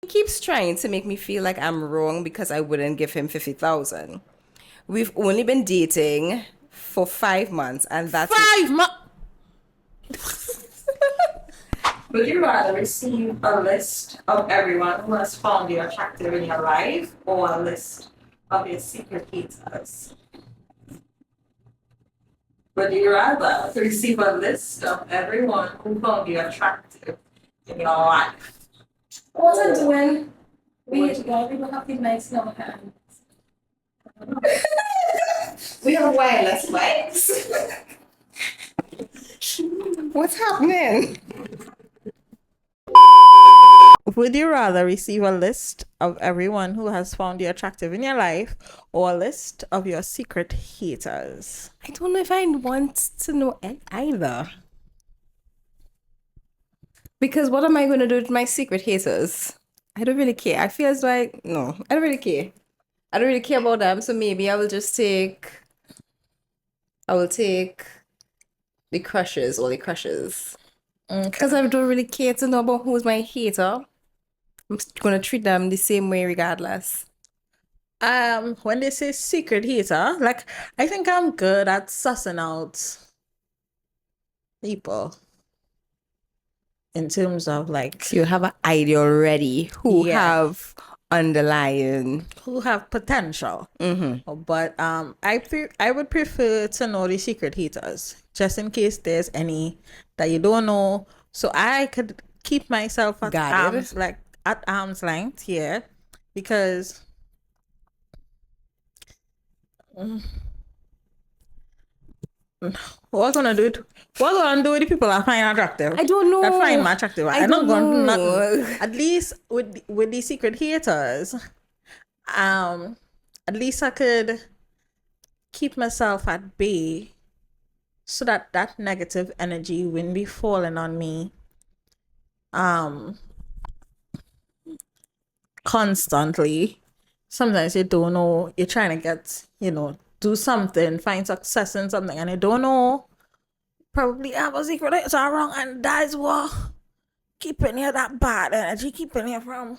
keeps trying to make me feel like I'm wrong because I wouldn't give him 50,000. We've only been dating for 5 months, and that's 5 months. Would you rather receive a list of everyone who has found you attractive in your life or a list of your secret haters? Would you rather receive a list of everyone who found you attractive in your life? What I'm doing, we don't have the mics in our hands. we have wireless mics. What's happening? Would you rather receive a list of everyone who has found you attractive in your life or a list of your secret haters? I don't know if I want to know either. Because what am I going to do with my secret haters? I don't really care. I feel as though no, I don't really care. I don't really care about them. So maybe I will take the crushes or the crushes. Because I don't really care to know about who's my hater. I'm going to treat them the same way regardless. When they say secret hater, like, I think I'm good at sussing out people in terms of like So you have an idea already who have underlying, who have potential. But I would prefer to know the secret haters just in case there's any that you don't know, so I could keep myself at arm's length, because what gonna do with the people I find attractive? I don't know. That find me attractive. I'm not don't gonna do know. nothing. At least with the secret haters, at least I could keep myself at bay so that negative energy wouldn't be falling on me constantly. Sometimes you don't know, you're trying to get, do something, find success in something, and you don't know, probably have a secret it's all wrong, and that's what keeping you that bad energy, keeping you from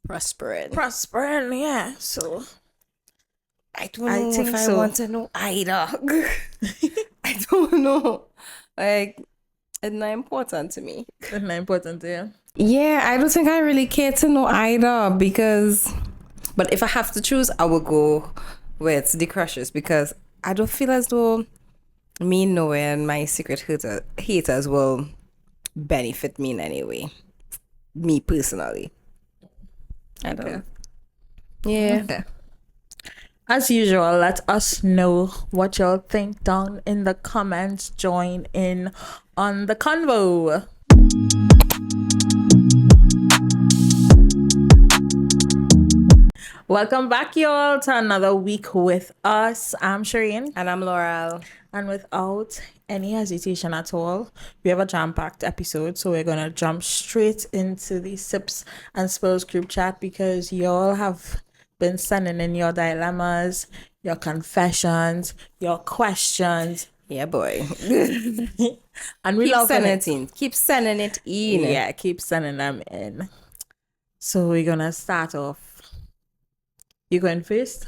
prospering. Yeah. So I don't know if I want to know either. I don't know. Like, it's not important to me. It's not important to you. Yeah, I don't think I really care to know either but if I have to choose, I will go with the crushes because I don't feel as though me knowing my secret haters will benefit me in any way. Me personally. I don't know. Yeah. Okay. As usual, let us know what y'all think down in the comments. Join in on the convo. Welcome back, y'all, to another week with us. I'm Sherain. And I'm Laurel. And without any hesitation at all, we have a jam-packed episode. So we're going to jump straight into the Sips and Spills group chat because y'all have been sending in your dilemmas, your confessions, your questions. Yeah, boy. And we love it. Keep sending it in. Yeah, keep sending them in. So we're going to start off. You going first?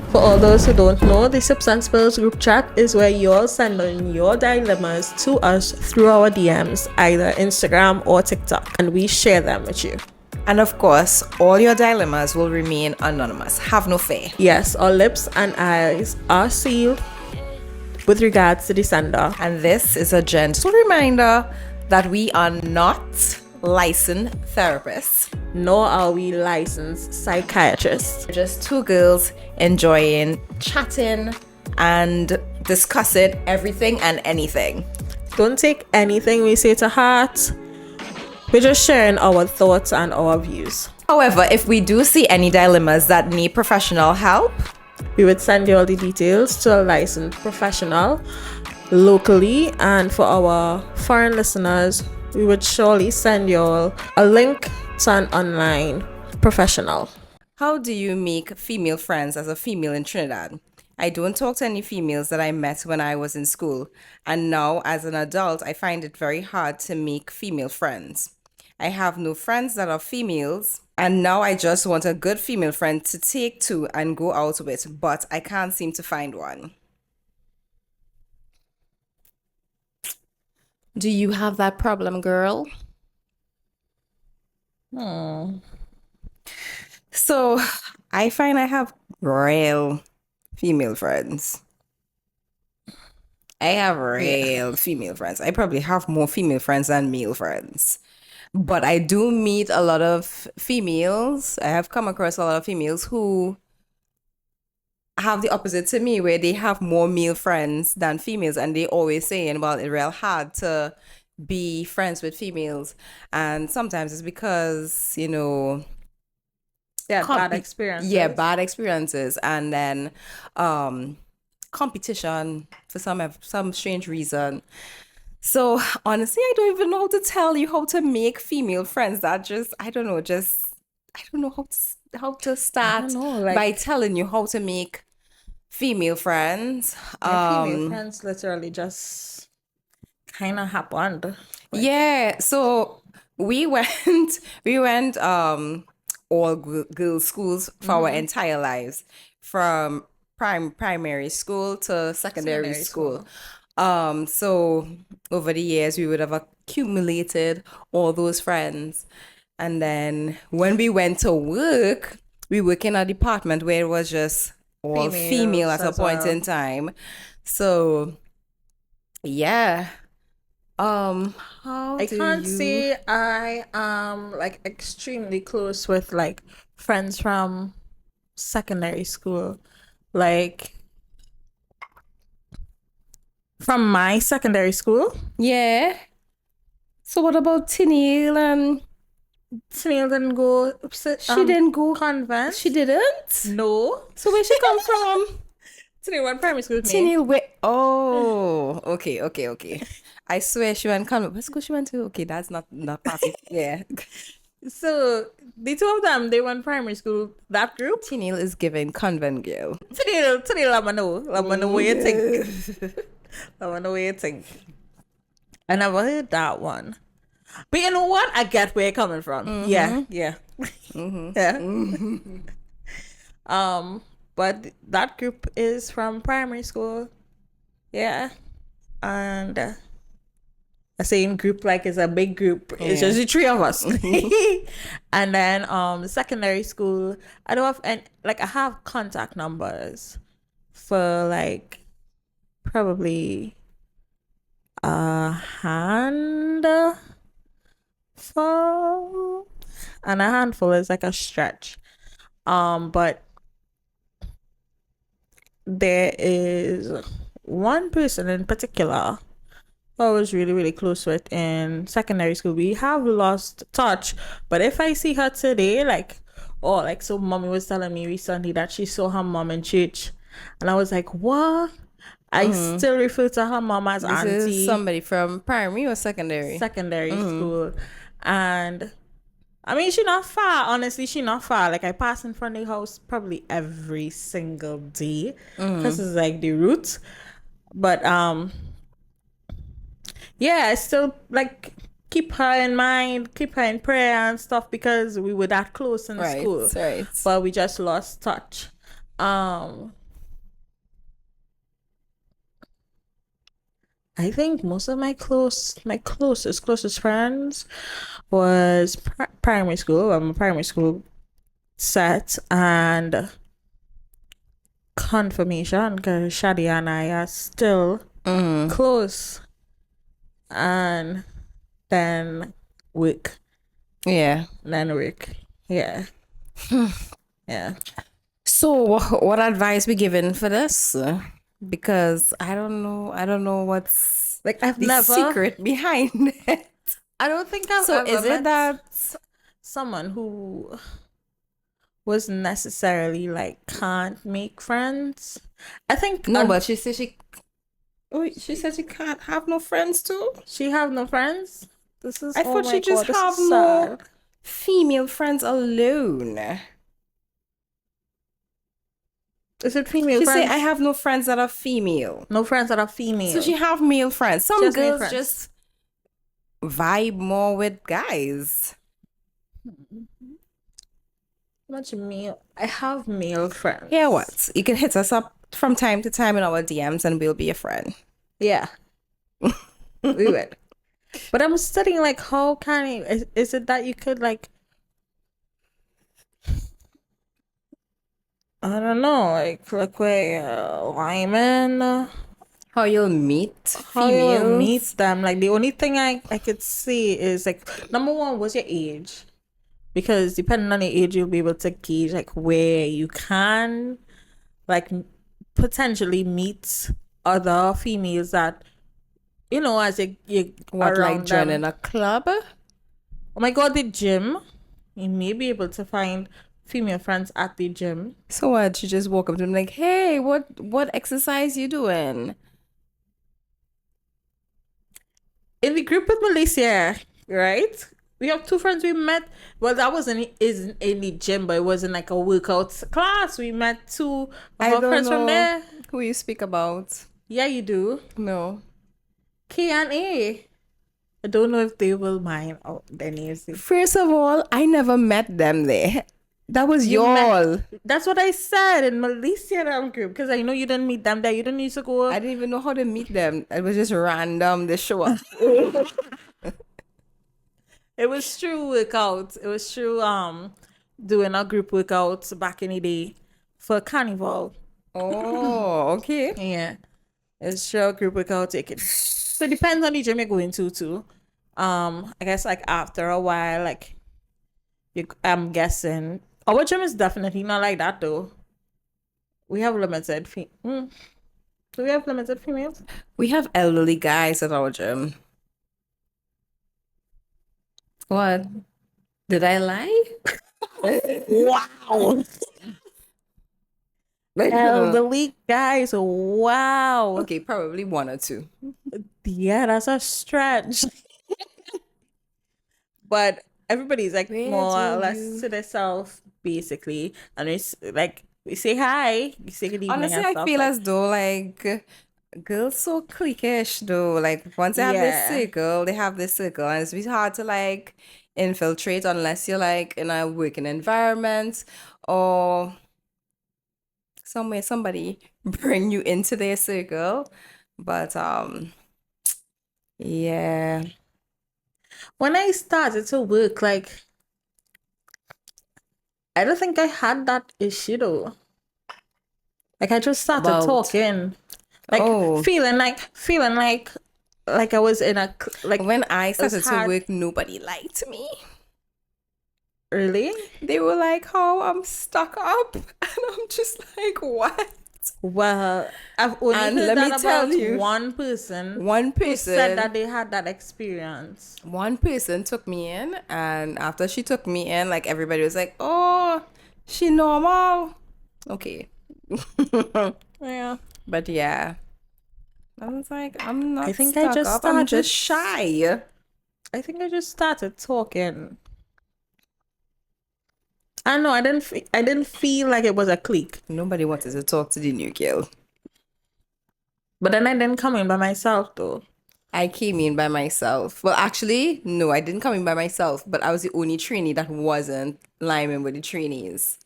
For all those who don't know, the Sips and Spills group chat is where you all send in your dilemmas to us through our DMs, either Instagram or TikTok, and we share them with you. And of course, all your dilemmas will remain anonymous. Have no fear. Yes, our lips and eyes are sealed with regards to the sender. And this is a gentle reminder that we are not licensed therapists, nor are we licensed psychiatrists. We're just two girls enjoying chatting and discussing everything and anything. Don't take anything we say to heart. We're just sharing our thoughts and our views. However, if we do see any dilemmas that need professional help, we would send you all the details to a licensed professional locally, and for our foreign listeners, we would surely send you all a link to an online professional. How do you make female friends as a female in Trinidad? I don't talk to any females that I met when I was in school, and now as an adult, I find it very hard to make female friends. I have no friends that are females. And now I just want a good female friend to take to and go out with, but I can't seem to find one. Do you have that problem, girl? So I find I have real female friends. I have real female friends. I probably have more female friends than male friends. But I do meet a lot of females. I have come across a lot of females who have the opposite to me, where they have more male friends than females, and they always saying, well, it's real hard to be friends with females. And sometimes it's because, you know, Yeah, bad experiences. yeah, bad experiences, and then competition for some strange reason. So honestly, I don't even know how to tell you how to make female friends. That just I don't know how to start know, like- by telling you how to make female friends. My female friends literally just kind of happened. Yeah, so we went all girls schools for our entire lives, from primary school to secondary Secondary school. So over the years we would have accumulated all those friends. And then when we went to work, we work in a department where it was just all Females female at a as point well. in time. So yeah. How I do can't you... say I am like extremely close with like friends from secondary school. Like from my secondary school. Yeah. So what about Tennille and SnL didn't go. she didn't go convent. She didn't? No. So where she come from? SnL went primary school with me. Tennille, where? Oh, okay. I swear she went convent. What school she went to? Okay, that's not possible. Yeah. So the two of them, they went primary school. That group. Tennille is giving convent girl. SnL, let me know. Let me know what you think. Let me know what you think. I never heard that one. But you know what? I get where you're coming from. Yeah. Yeah. But that group is from primary school. Yeah. And I say in group like it's a big group. It's just the three of us. And then secondary school, I don't have any, like I have contact numbers for like probably a handful, and a handful is like a stretch. But there is one person in particular who I was really, really close with in secondary school. We have lost touch, but if I see her today, like, oh, like, so mommy was telling me recently that she saw her mom in church, and I was like, what? I still refer to her mom as This auntie. is somebody from primary or secondary? Secondary school. And I mean, she not far. Honestly, she not far. Like I pass in front of the house probably every single day because it's like the route. But yeah, I still like keep her in mind, keep her in prayer and stuff because we were that close in school. Right. But we just lost touch. I think most of my closest friends was primary school. I'm a primary school set and confirmation because Shadi and I are still close. And then work. Yeah. Yeah. Yeah. So what advice we given for this? Because I don't know what's Like I've the never secret behind it. I don't think I've So ever is it met that someone who was necessarily like can't make friends. I think no? But she said she said she can't have no friends too. she have no friends. This is I oh thought my she just God, this have is no sad. female friends alone. Is it female She friends? say I have no friends that are female. no friends that are female. So she have male friends. Some Just male girls friends. just vibe more with guys. Much male. I have male friends. Yeah, what? You can hit us up from time to time in our DMs and we'll be your friend. Yeah, we would. But I'm studying like how can is it that you could like I don't know like where linemen How you'll meet how you will females. meet them. Like the only thing I could see is like number one was your age. Because depending on your age you'll be able to gauge like where you can like potentially meet other females that you know as you What, around like joining them. a club? Oh my god, the gym. You may be able to find female friends at the gym. So what? You just walk up to them like, hey, what exercise you doing? In the group with Malaysia, right? We have two friends we met. Well, that wasn't isn't in the gym, but it wasn't like a workout class. We met two of I our don't friends from know there. who you speak about. Yeah, you do. No. K and A. I don't know if they will mind their names. First of all, I never met them there. That was You met- y'all. That's what I said in Malaysia group because I know you didn't meet them there. You didn't need to go. I didn't even know how to meet them. It was just random. They show up. It was true workouts. It was true doing a group workouts back in the day for carnival. Oh, okay. Yeah. It's true group workout ticket. So it depends on the gym you're going to too. I guess like after a while, like I'm guessing our gym is definitely not like that though. We have limited Do we have limited females? We have elderly guys at our gym. What? Did I lie? Wow. Elderly guys. Wow. Okay, probably one or two. Yeah, that's a stretch. But everybody's like Where more or do less you- to themselves, basically. And we say hi, we say good evening. Honestly, and I stuff, feel like, as though like girls so cliquish though. Like once they have Yeah. they have this circle, and it's really hard to like infiltrate unless you're like in a working environment or somewhere somebody bring you into their circle. But yeah. when I started to work, like I don't think I had that issue though. Like I just started About- talking, like Oh. feeling like I was in a like When I started to hard. work, nobody liked me. Really. They were like, "Oh, I'm stuck up," and I'm just like, "What?" Well, I've only And heard let me that tell about you, one person One who said that person, they had that experience. one person took me in, and after she took me in, like everybody was like, "Oh, she normal." Okay. Yeah. But yeah. I was like, I'm not I think I stuck just up. I'm started- just shy. I think I just started talking. I know I didn't feel like it was a clique. Nobody wanted to talk to the new girl. But then I didn't come in by myself though. I came in by myself. Well, actually, no, I didn't come in by myself, but I was the only trainee that wasn't liming with the trainees.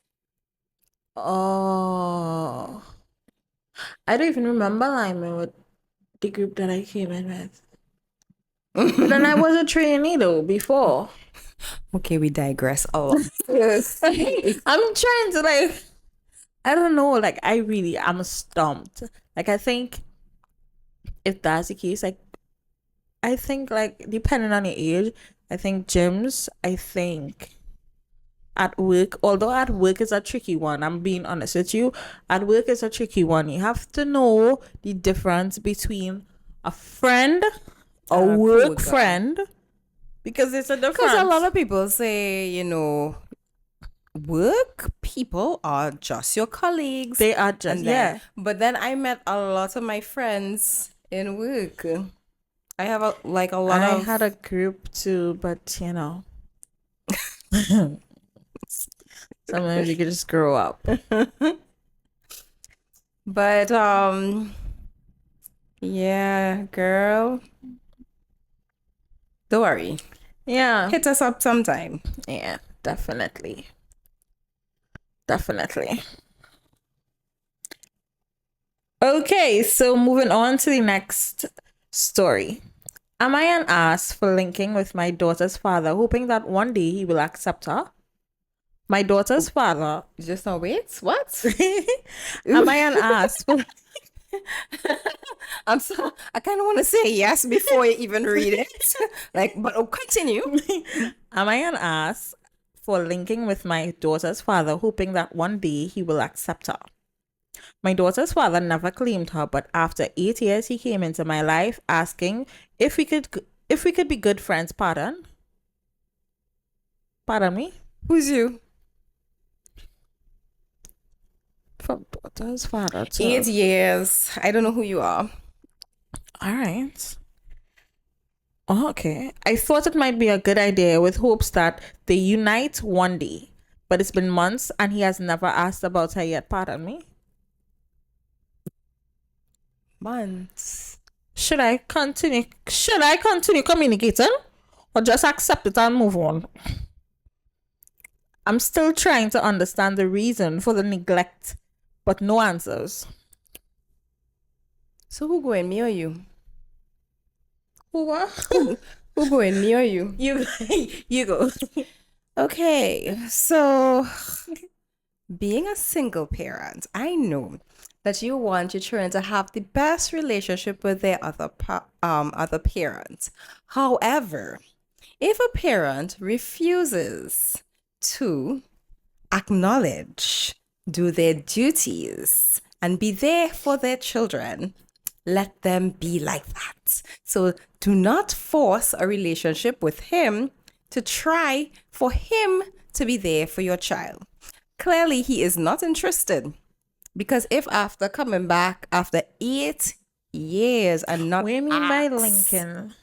Oh. I don't even remember lineman with the group that I came in with. But then I was a trainee though before. Okay, we digress a lot. I'm trying to like I don't know, like I'm stumped. Like I think if that's the case, like I think like depending on your age, I think gyms, I think at work, although at work is a tricky one, I'm being honest with you. At work is a tricky one. You have to know the difference between a friend, a work coworker. friend, because it's a difference. Because a lot of people say, work people are just your colleagues. they are just And then- But then I met a lot of my friends in work. I have a lot I of. had a group too, but you know, sometimes you can just grow up. But yeah, girl. Don't worry. Yeah. Hit us up sometime. Yeah, definitely. Definitely. Okay, so moving on to the next story. Am I an ass for linking with my daughter's father, hoping that one day he will accept her? My daughter's father. Just now, wait. What? Am I an ass for I kind of want to say yes before you even read it. But continue. Am I an ass for linking with my daughter's father, hoping that one day he will accept her? My daughter's father never claimed her, but after 8 years, he came into my life asking if we could be good friends. Pardon me. Who's you? From daughter's father to 8 years. I don't know who you are. All right. Okay. I thought it might be a good idea with hopes that they unite one day, but it's been months and he has never asked about her yet. Pardon me. Months. Should I continue communicating or just accept it and move on? I'm still trying to understand the reason for the neglect, but no answers. So who going, me or you? What? Who going, me or you? You go. Okay, so being a single parent, I know that you want your children to have the best relationship with their other parent. However, if a parent refuses to acknowledge, do their duties, and be there for their children, let them be like that. So do not force a relationship with him to try for him to be there for your child. Clearly, he is not interested. Because if after coming back after 8 years and not What do you mean by ask- Lincoln?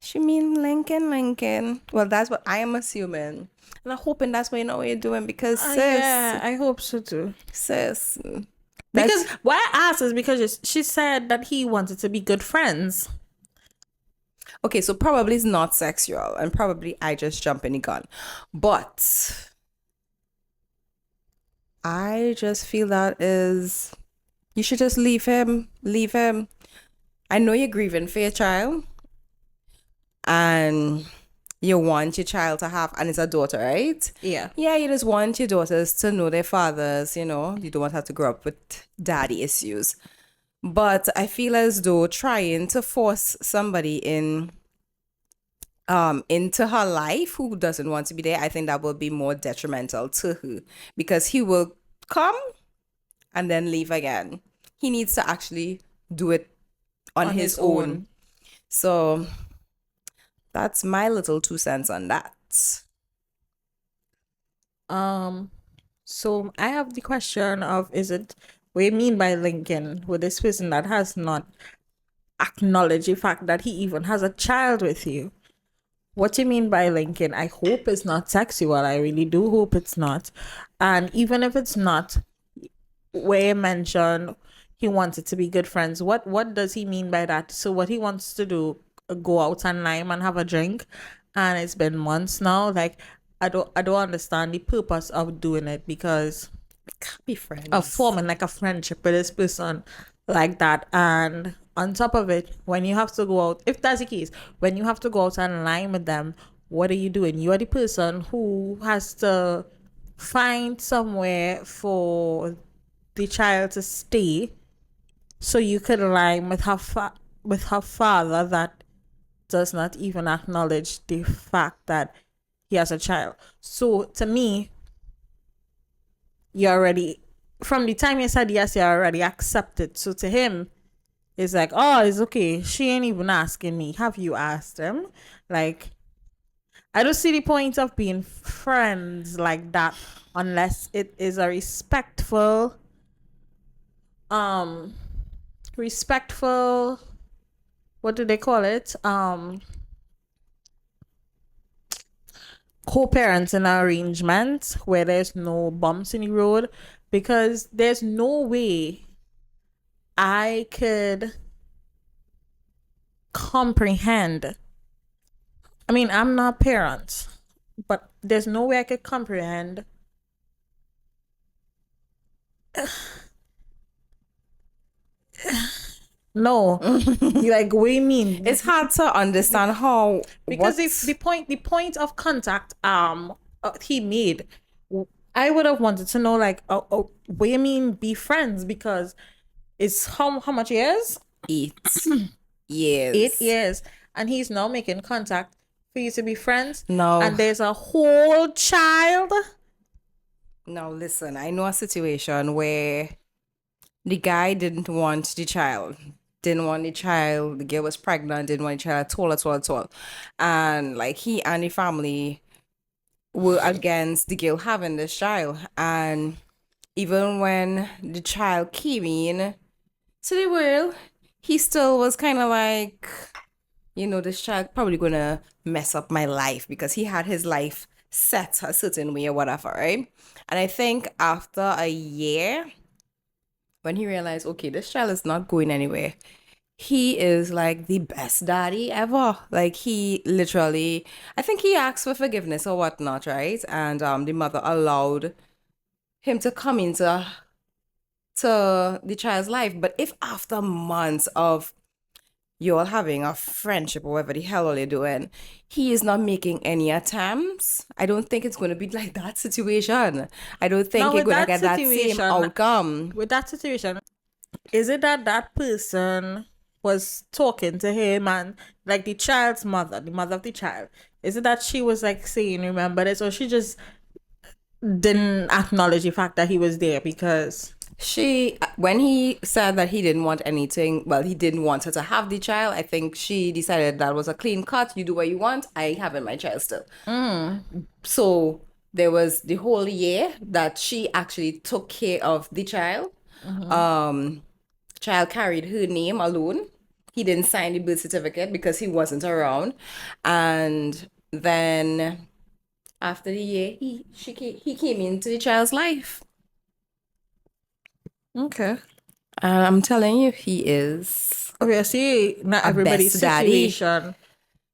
She mean Lincoln. Well, that's what I am assuming. And I'm hoping that's what you know what you're doing because Yeah, I hope so too. sis. Because why I asked is because she said that he wanted to be good friends. Okay, so probably it's not sexual and probably I just jump in the gun. But I just feel that is you should just leave him. Leave him. I know you're grieving for your child and you want your child to have, and it's a daughter, right? Yeah. Yeah, you just want your daughters to know their fathers, you know. You don't want her to grow up with daddy issues. But I feel as though trying to force somebody into her life who doesn't want to be there, I think that will be more detrimental to her because he will come and then leave again. He needs to actually do it on his own. So that's my little 2 cents on that. So I have the question of what do you mean by Lincoln with this person that has not acknowledged the fact that he even has a child with you? What do you mean by Lincoln? I hope it's not sexual. I really do hope it's not. And even if it's not, where you mentioned he wanted to be good friends, what does he mean by that? So what he wants to do, go out and lime and have a drink, and it's been months now. Like I don't understand the purpose of doing it because Be friends. of forming like a friendship with this person like that. And on top of it, when you have to go out, if that's the case, when you have to go out and line with them, what are you doing? You are the person who has to find somewhere for the child to stay so you could line with her father that does not even acknowledge the fact that he has a child. So to me, you already, from the time you said yes, you already accepted. So to him, it's like, oh, it's okay. She ain't even asking me. Have you asked him? Like, I don't see the point of being friends like that unless it is a respectful, what do they call it? Co-parenting arrangement where there's no bumps in the road, because there's no way I could comprehend I mean, I'm not parent, but there's no way I could comprehend. No, like what do you mean? It's hard to understand how Because what the point of contact he made, I would have wanted to know like what do you mean be friends, because it's how much years? 8 years. 8 years, and he's now making contact for you to be friends. No. And there's a whole child. Now listen, I know a situation where the guy didn't want the child. Didn't want the child. The girl was pregnant, didn't want the child at all. And like he and the family were against the girl having this child. And even when the child came in to the world, he still was kind of like, this child probably gonna mess up my life, because he had his life set a certain way or whatever, right? And I think after a year, when he realized, okay, this child is not going anywhere, he is like the best daddy ever. Like he literally, I think he asked for forgiveness or whatnot, right? And the mother allowed him to come into the child's life. But if after months of you all having a friendship or whatever the hell are you doing, he is not making any attempts, I don't think it's going to be like that situation. I don't think Now, you're with going to that get that same situation- outcome. With that situation, is it that person was talking to him, and like the child's mother, the mother of the child, is it that she was like saying remember this, or she just didn't acknowledge the fact that he was there? Because When he said that he didn't want anything, well, he didn't want her to have the child, I think she decided that was a clean cut. You do what you want. I having my child still. So there was the whole year that she actually took care of the child. Child carried her name alone. He didn't sign the birth certificate because he wasn't around. And then after the year, he came into the child's life. okay, I'm telling you, he is. obviously not A everybody's best daddy. situation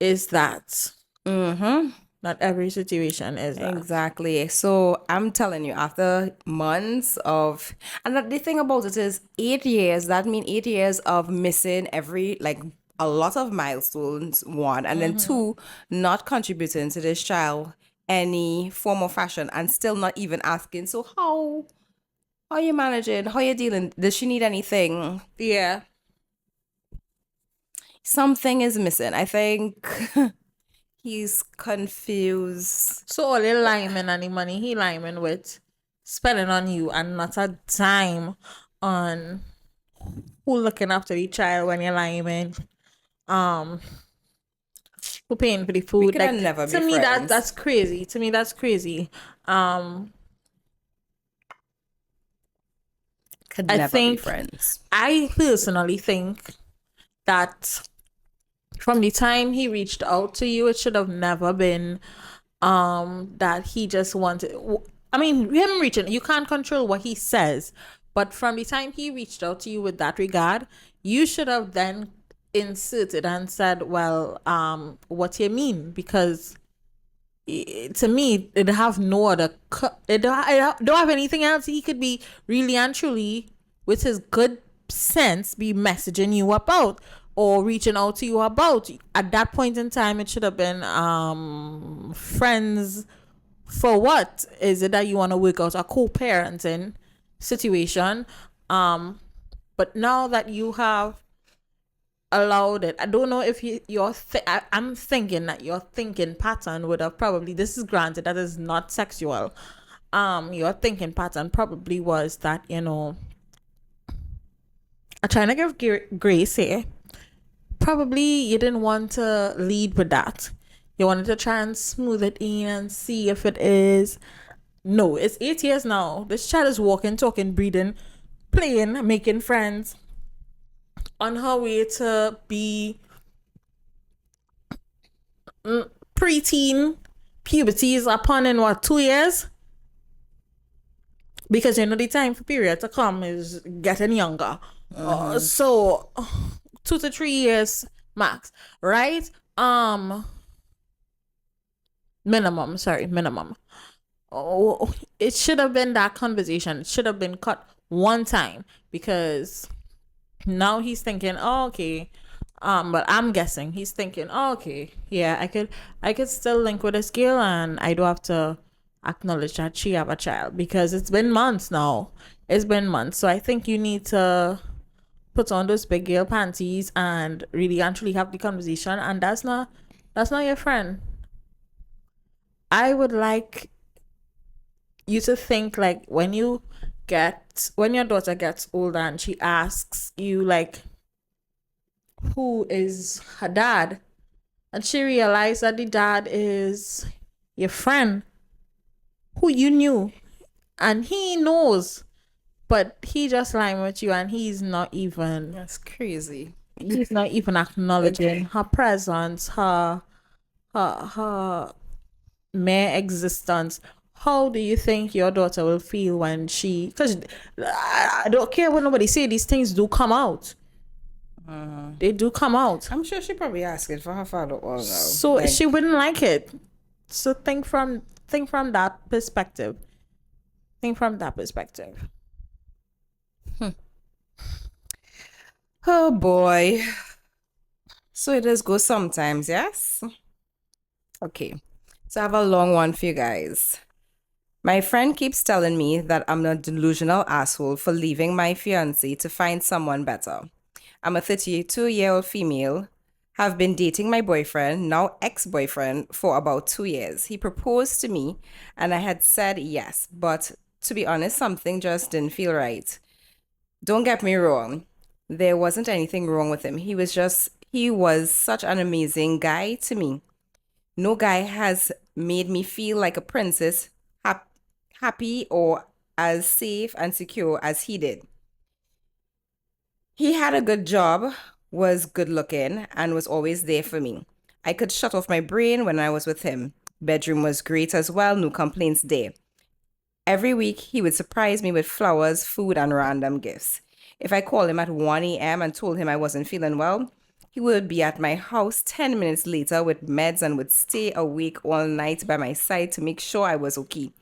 is that. Mm-hmm. Not every situation is that. Exactly. So I'm telling you, after months of, and the thing about it is 8 years, that means 8 years of missing a lot of milestones, one, and then two, not contributing to this child any form or fashion, and still not even asking, so how are you managing? How are you dealing? Does she need anything? Yeah. Something is missing. I think he's confused. So all the liming and the money he liming with, spending on you, and not a dime on who looking after the child when you're liming, who paying for the food. could never be to me friends. that's crazy. To me that's crazy. Could I never think- be friends. I personally think that from the time he reached out to you, it should have never been that he just wanted. I mean, him reaching, you can't control what he says, but from the time he reached out to you with that regard, you should have then inserted and said, well, what do you mean? Because to me, it have no other. It don't have anything else. He could be really and truly, with his good sense, be messaging you about or reaching out to you about. At that point in time, it should have been friends. For what? Is it that you want to work out a co-parenting situation? But now that you have allowed it, I don't know if I'm thinking that your thinking pattern would have probably, this is granted that is not sexual, your thinking pattern probably was that, I'm trying to give grace here. Probably you didn't want to lead with that. You wanted to try and smooth it in and see if it is. No, it's 8 years now. This child is walking, talking, breathing, playing, making friends, on her way to be preteen. Puberty is upon in 2 years? Because the time for period to come is getting younger. So 2 to 3 years max, right? Minimum, sorry, minimum. Oh, it should have been that conversation. It should have been cut one time because now he's thinking, oh, okay. But I'm guessing he's thinking, oh, okay, yeah, I could still link with this girl, and I do have to acknowledge that she have a child because it's been months now. It's been months, so I think you need to put on those big girl panties and really actually have the conversation. And that's not your friend. I would like you to think like when your daughter gets older and she asks you like who is her dad, and she realized that the dad is your friend who you knew, and he knows, but he just lying with you, and That's crazy. he's not even acknowledging her presence, her mere existence. How do you think your daughter will feel when she? Because I don't care what nobody say. These things do come out. They do come out. I'm sure she probably asked it for her father also. So Like, she wouldn't like it. So think from that perspective. Think from that perspective. oh boy. So it does go sometimes, yes? Okay. So I have a long one for you guys. My friend keeps telling me that I'm a delusional asshole for leaving my fiancé to find someone better. I'm a 32-year-old female, have been dating my boyfriend, now ex-boyfriend, for about 2 years. He proposed to me and I had said yes, but to be honest, something just didn't feel right. Don't get me wrong, there wasn't anything wrong with him. He was such an amazing guy to me. No guy has made me feel like a princess, happy or as safe and secure as he did. He had a good job, was good looking, and was always there for me. I could shut off my brain when I was with him. Bedroom was great as well, no complaints there. Every week, he would surprise me with flowers, food, and random gifts. If I called him at 1 a.m. and told him I wasn't feeling well, he would be at my house 10 minutes later with meds and would stay awake all night by my side to make sure I was okay.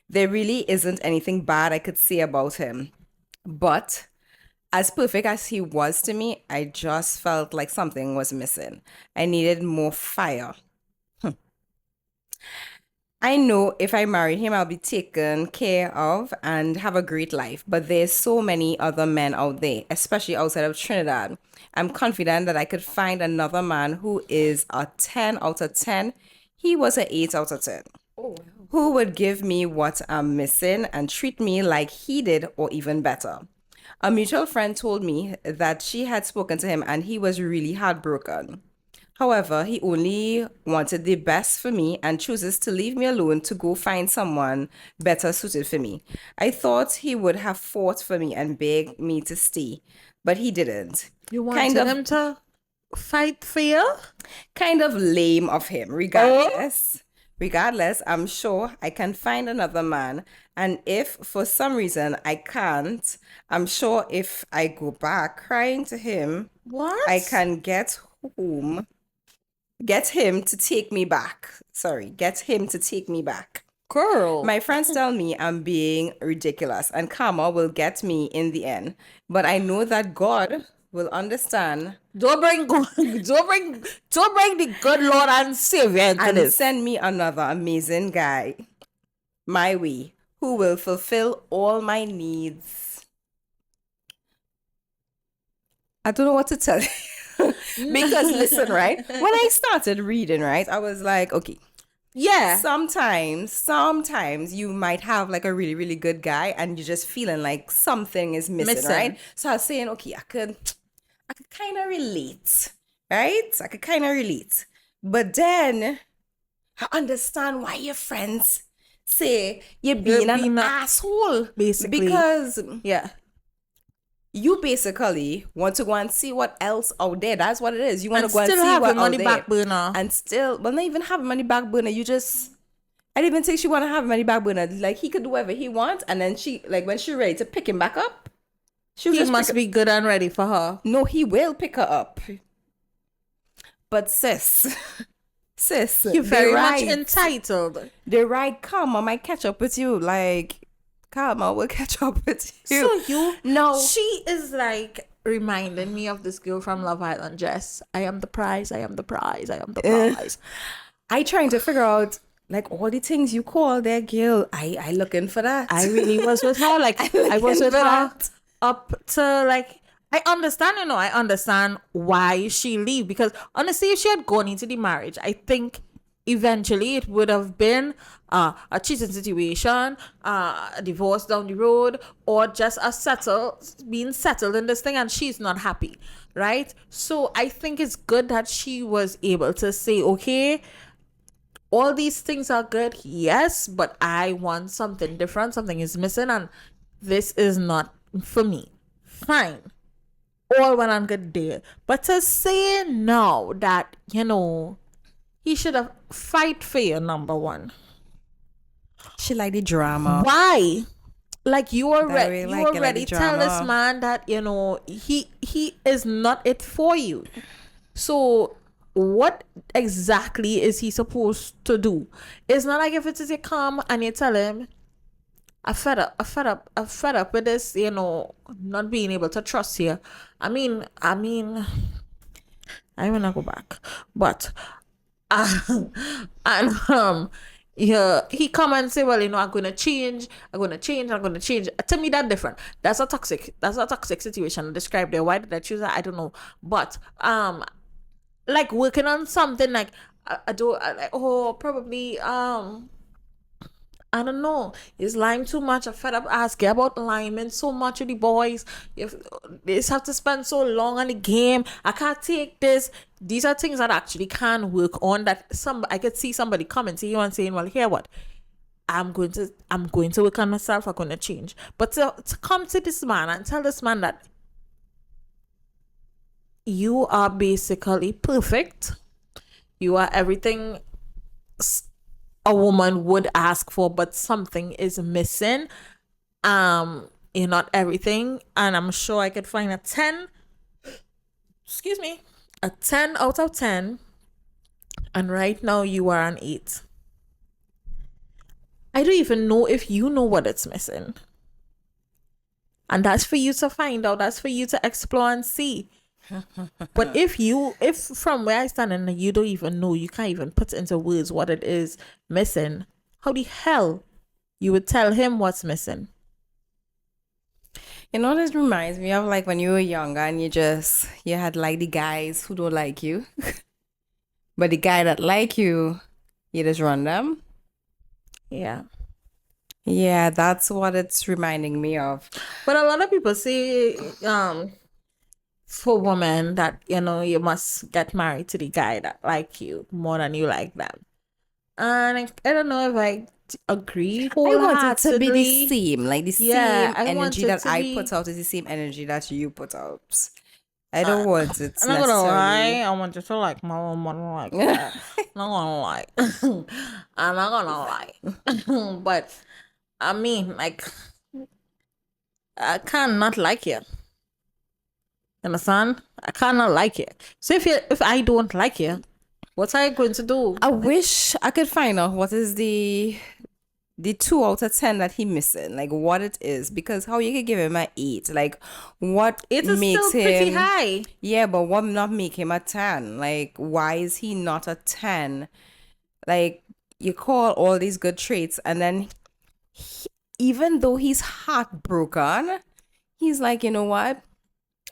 There really isn't anything bad I could say about him. But as perfect as he was to me, I just felt like something was missing. I needed more fire. I know if I marry him, I'll be taken care of and have a great life. But there's so many other men out there, especially outside of Trinidad. I'm confident that I could find another man who is a 10 out of 10. He was an 8 out of 10. Who would give me what I'm missing and treat me like he did or even better. A mutual friend told me that she had spoken to him and he was really heartbroken. However, he only wanted the best for me and chooses to leave me alone to go find someone better suited for me. I thought he would have fought for me and begged me to stay, but he didn't. You wanted him to fight for you? Kind of lame of him, regardless. Regardless, I'm sure I can find another man. And if for some reason I can't, I'm sure if I go back crying to him, What? I can get him to take me back. Sorry, get him to take me back. Girl. My friends tell me I'm being ridiculous and karma will get me in the end. But I know that God will understand Don't bring the good Lord and Savior into and this. send me another amazing guy my way who will fulfill all my needs. I don't know what to tell you. Because listen, right? When I started reading, right, I was like, okay, Yeah. sometimes you might have like a really, really good guy and you're just feeling like something is missing, right? So I was saying, okay, I could kind of relate, right? I could kind of relate. But then I understand why your friends say you're being an asshole. basically. Because Yeah. you basically want to go and see what else out there. That's what it is. You want And to go and still see have what him on out the there. back burner. And still, well, not even have him on the back burner. You just, I didn't even think she want to have him on the back burner. Like, he could do whatever he wants. And then she, like, when she ready to pick him back up, she He just must be good and ready for her. No, he will pick her up. But sis, sis, You're very much right. entitled. They're right. Karma might catch up with you. Like, karma will catch up with you. So you No. she is like reminding me of this girl from Love Island, Jess. I am the prize, I am the prize, I am the prize. I trying to figure out like all the things you call their girl. I looking for that. I really was with her. Like I was with for her that. up to like I understand, I understand why she leave, because honestly, if she had gone into the marriage, I think eventually it would have been a cheating situation, a divorce down the road, or just being settled in this thing, and she's not happy, right? So I think it's good that she was able to say, okay, all these things are good, yes, but I want something different. Something is missing, and this is not for me. Fine. All well and good there. But to say now that, he should have fight for your number one. She like the drama. Why? Like you Very already, like it, like the tell this drama. man that, he is not it for you. So what exactly is he supposed to do? It's not like if it is a come and you tell him, I'm fed up with this, not being able to trust you. I mean, I wanna go back, but and yeah, he come and say, well, I'm gonna change. To me, that's different. That's a toxic situation. Describe there. Why did I choose that? I don't know. But like working on something like I don't like. Oh, probably I don't know. Is lime too much? I'm fed up asking about liming so much with the boys. They have to spend so long on the game. I can't take this. These are things that actually can work on. That I could see somebody coming to you and saying, "Well, here what? I'm going to work on myself. I'm going to change." But to come to this man and tell this man that you are basically perfect. You are everything a woman would ask for, but something is missing. You're not everything, and I'm sure I could find a 10 out of 10, and right now you are an 8. I don't even know if you know what it's missing, and that's for you to find out. That's for you to explore and see. But if from where I stand and you don't even know, you can't even put into words what it is missing, how the hell you would tell him what's missing? This reminds me of like when you were younger and you had like the guys who don't like you, but the guy that like you just run them. Yeah. Yeah, that's what it's reminding me of. But a lot of people say, for women that, you must get married to the guy that like you more than you like them. And I don't know if I agree I want it to be the wholeheartedly. same, like the Yeah, same I want energy it that to I be- put out is the same energy that you put out. I don't want it I'm not gonna lie, necessarily. I want you to like my woman like that. I'm not gonna lie. I'm not gonna lie. But I mean, like, I cannot like you. Understand? I cannot like you. So if I don't like you, what are you going to do? I wish I could find out what is the 2 out of 10 that he missing, like what it is, because how you could give him an 8, like what It is makes still pretty him high. Yeah, but what not make him a 10? Like why is he not a 10? Like you call all these good traits, and then even though he's heartbroken, he's like, you know what?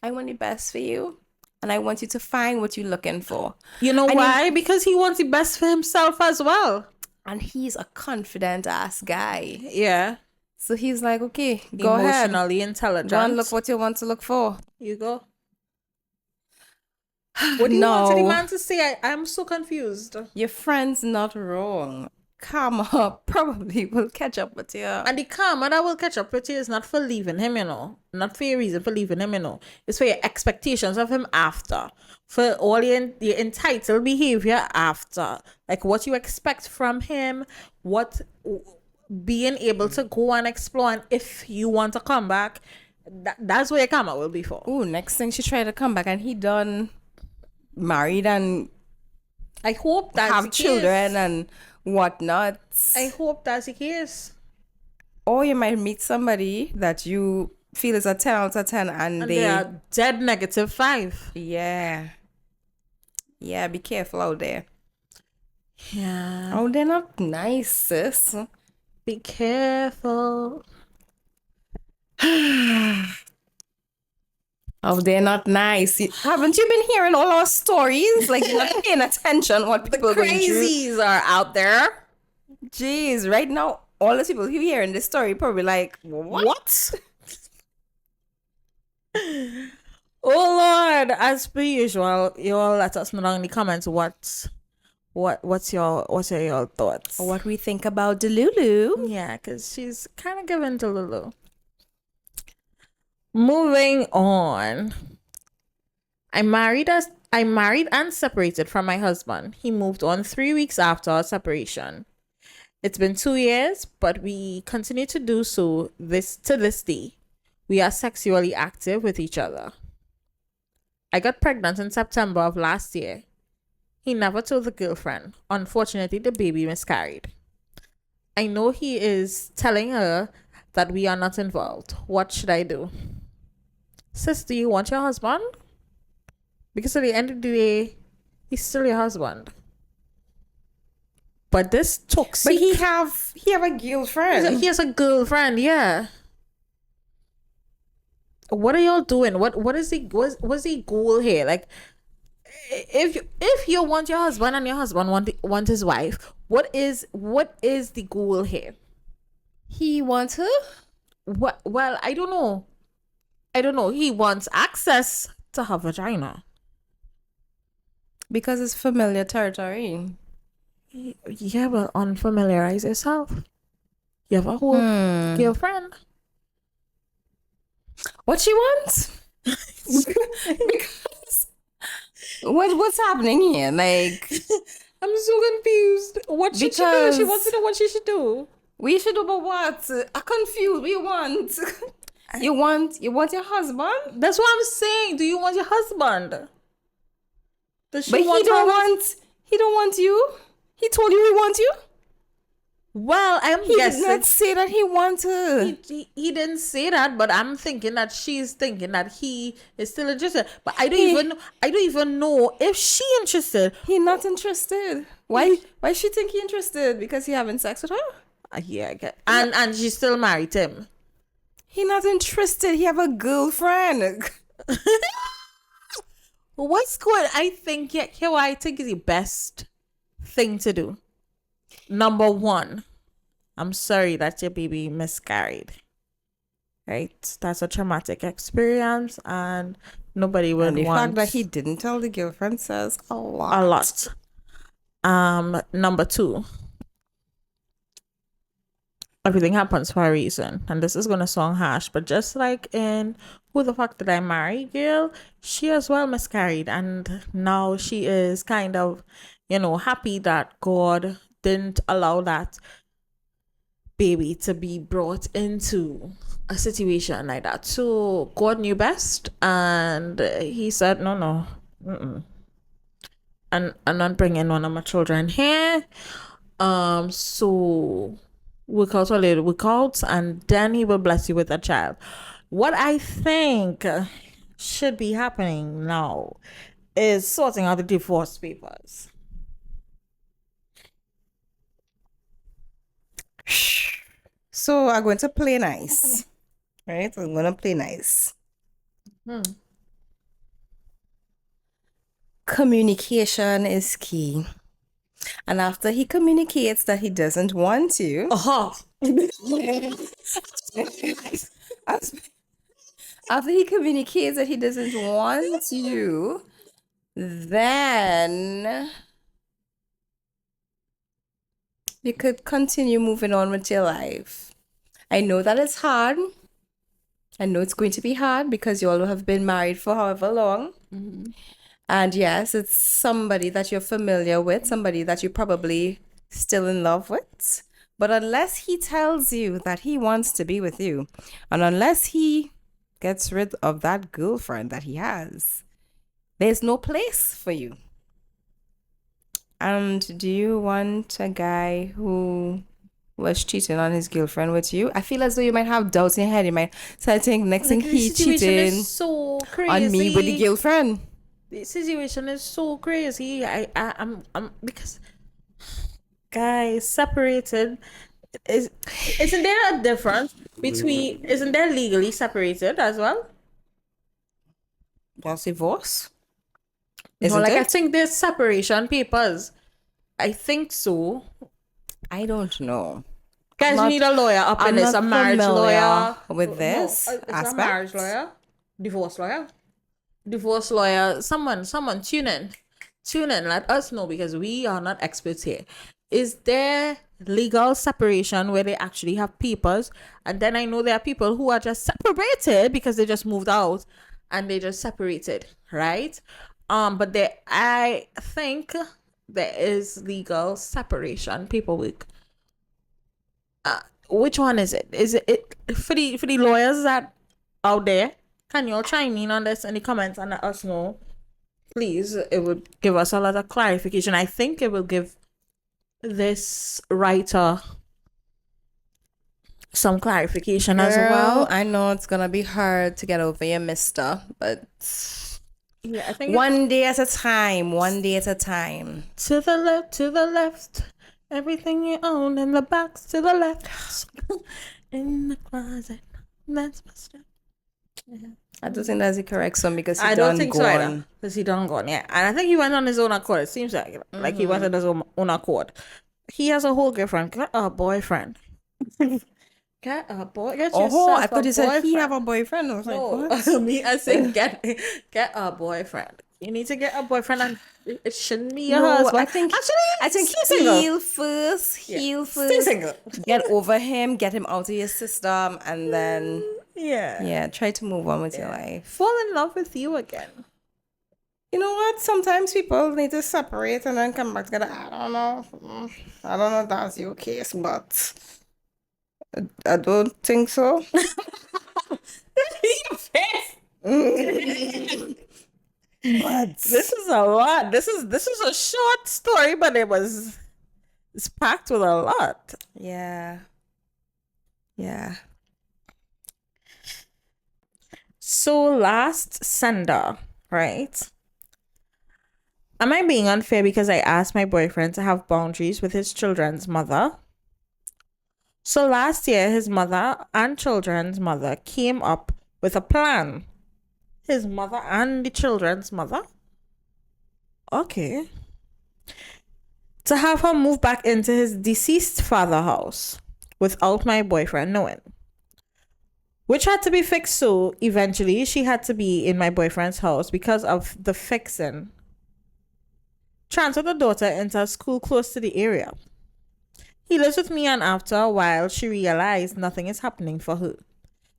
I want the best for you, and I want you to find what you're looking for. You know And why? Because he wants the best for himself as well. And he's a confident ass guy. Yeah. So he's like, okay, go ahead. Emotionally intelligent. Go and look what you want to look for. You go. What do you want the No, man to say? I'm so confused. your friend's not wrong. Karma probably will catch up with you. And the karma that will catch up with you is not for leaving him, Not for your reason for leaving him, It's for your expectations of him after. For all your entitled behavior after. Like what you expect from him. What being able to go and explore. And if you want to come back, that's where your karma will be for. Ooh, next thing she tried to come back and he done married and I hope that's have the children case. and whatnot. I hope that's the case. Or you might meet somebody that you feel is a 10 out of 10 and And they are dead -5. yeah. Yeah, be careful out there. Yeah. Oh, they're not nice, sis. Be careful. Oh, they're not nice. Haven't you been hearing all our stories? Like, you're not paying attention what people are going through. Crazies are out there. Jeez, right now, all the people who hearing this story probably like, what? Oh Lord, as per usual, you all let us know down in the comments what's your thoughts. What we think about Delulu. Yeah, because she's kind of given to Lulu. Moving on. I married and separated from my husband. He moved on 3 weeks after our separation. It's been 2 years, but we continue to do so to this day. We are sexually active with each other. I got pregnant in September of last year. He never told the girlfriend. Unfortunately, the baby miscarried. I know he is telling her that we are not involved. What should I do? Sis, do you want your husband? Because at the end of the day, he's still your husband. But this toxic... But he have a girlfriend. He has a girlfriend, yeah. What are y'all doing? What's the goal here? Like, if you want your husband and your husband want his wife, what is the goal here? He wants her? What? Well, I don't know. He wants access to her vagina Because it's familiar territory. Yeah, well, unfamiliarize yourself. You have a whole girlfriend. What she wants? Because what's happening here? Like, I'm so confused. What should she do? She wants to know what she should do. We should do about what? I'm confused. What you want? You want your husband? That's what I'm saying. Do you want your husband? Does she But want he don't want you. He told you he wants you? Well, I'm He guessing. did not say that he wants her. He didn't say that, but I'm thinking that she's thinking that he is still interested. But I don't even know if she interested. He not interested. Why she think he interested? Because he having sex with her? Yeah, I get. And she still married him. He not interested. He have a girlfriend. What's good? I think here what I think is the best thing to do. Number one, I'm sorry that your baby miscarried. Right? That's a traumatic experience, and nobody would And the want fact that he didn't tell the girlfriend says a lot. a lot. Number two, everything happens for a reason, and this is gonna sound harsh, but just like in Who the Fuck Did I Marry, girl, she as well miscarried, and now she is kind of, happy that God didn't allow that baby to be brought into a situation like that. So God knew best, and he said, no, and I'm not bringing one of my children here. So work out a little work out, and then he will bless you with a child. What I think should be happening now is sorting out the divorce papers. So I'm going to play nice. Right? I'm going to play nice. Communication is key. And after he communicates that he doesn't want you, after he communicates that he doesn't want you, then you could continue moving on with your life. I know that it's hard. I know it's going to be hard because you all have been married for however long. And yes, it's somebody that you're familiar with, somebody that you're probably still in love with. But unless he tells you that he wants to be with you, and unless he gets rid of that girlfriend that he has, there's no place for you. And do you want a guy who was cheating on his girlfriend with you? I feel as though you might have doubts in your head. You might start thinking next thing Like, he the situation cheating is so crazy. on me with the girlfriend. The situation is so crazy. I'm because guys separated isn't there a difference between isn't there legally separated as well? That's divorce. No, Isn't like I it? think there's separation papers. I think so. I don't know. Guys, we need a lawyer up in I'm this. not A marriage familiar lawyer with this it's a aspect. marriage lawyer, divorce lawyer. Someone, tune in. Let us know because we are not experts here. Is there legal separation where they actually have papers? And then I know there are people who are just separated because they just moved out and they just separated, right? But I think there is legal separation paperwork. Which one is it? Is it for the lawyers that out there? Can you all chime in on this in the comments and let us know? Please, it would give us a lot of clarification. I think it will give this writer some clarification as well. I know it's gonna be hard to get over your mister, but Yeah, I think one day at a time. One day at a time. to the left. Everything you own in the box to the left. In the closet. That's my stuff. I don't think that's the correct song because he I don't done think so gone. either. Because he done gone, yeah. And I think he went on his own accord. It seems like he went on his own accord. He has a whole girlfriend. Get a boyfriend. Get yourself Oh, I a thought you said he boyfriend. have a boyfriend. I was like, No, what? me, I said get a boyfriend. You need to get a boyfriend, and it shouldn't be your No, husband. I think stay single. heal first. Heal Stay first. single. Get over him. Get him out of your system, and then Yeah. try to move on with your life. Fall in love with you again. You know what? Sometimes people need to separate and then come back together. I don't know. I don't know if that's your case, but I don't think so. But This is a lot. This is a short story, but it's packed with a lot. yeah. So last sender, right? Am I being unfair because I asked my boyfriend to have boundaries with his children's mother? So last year, his mother and children's mother came up with a plan. His mother and the children's mother? Okay. To have her move back into his deceased father's house without my boyfriend knowing. Which had to be fixed, so eventually she had to be in my boyfriend's house because of the fixing. Transfer the daughter into a school close to the area. He lives with me, and after a while she realized nothing is happening for her.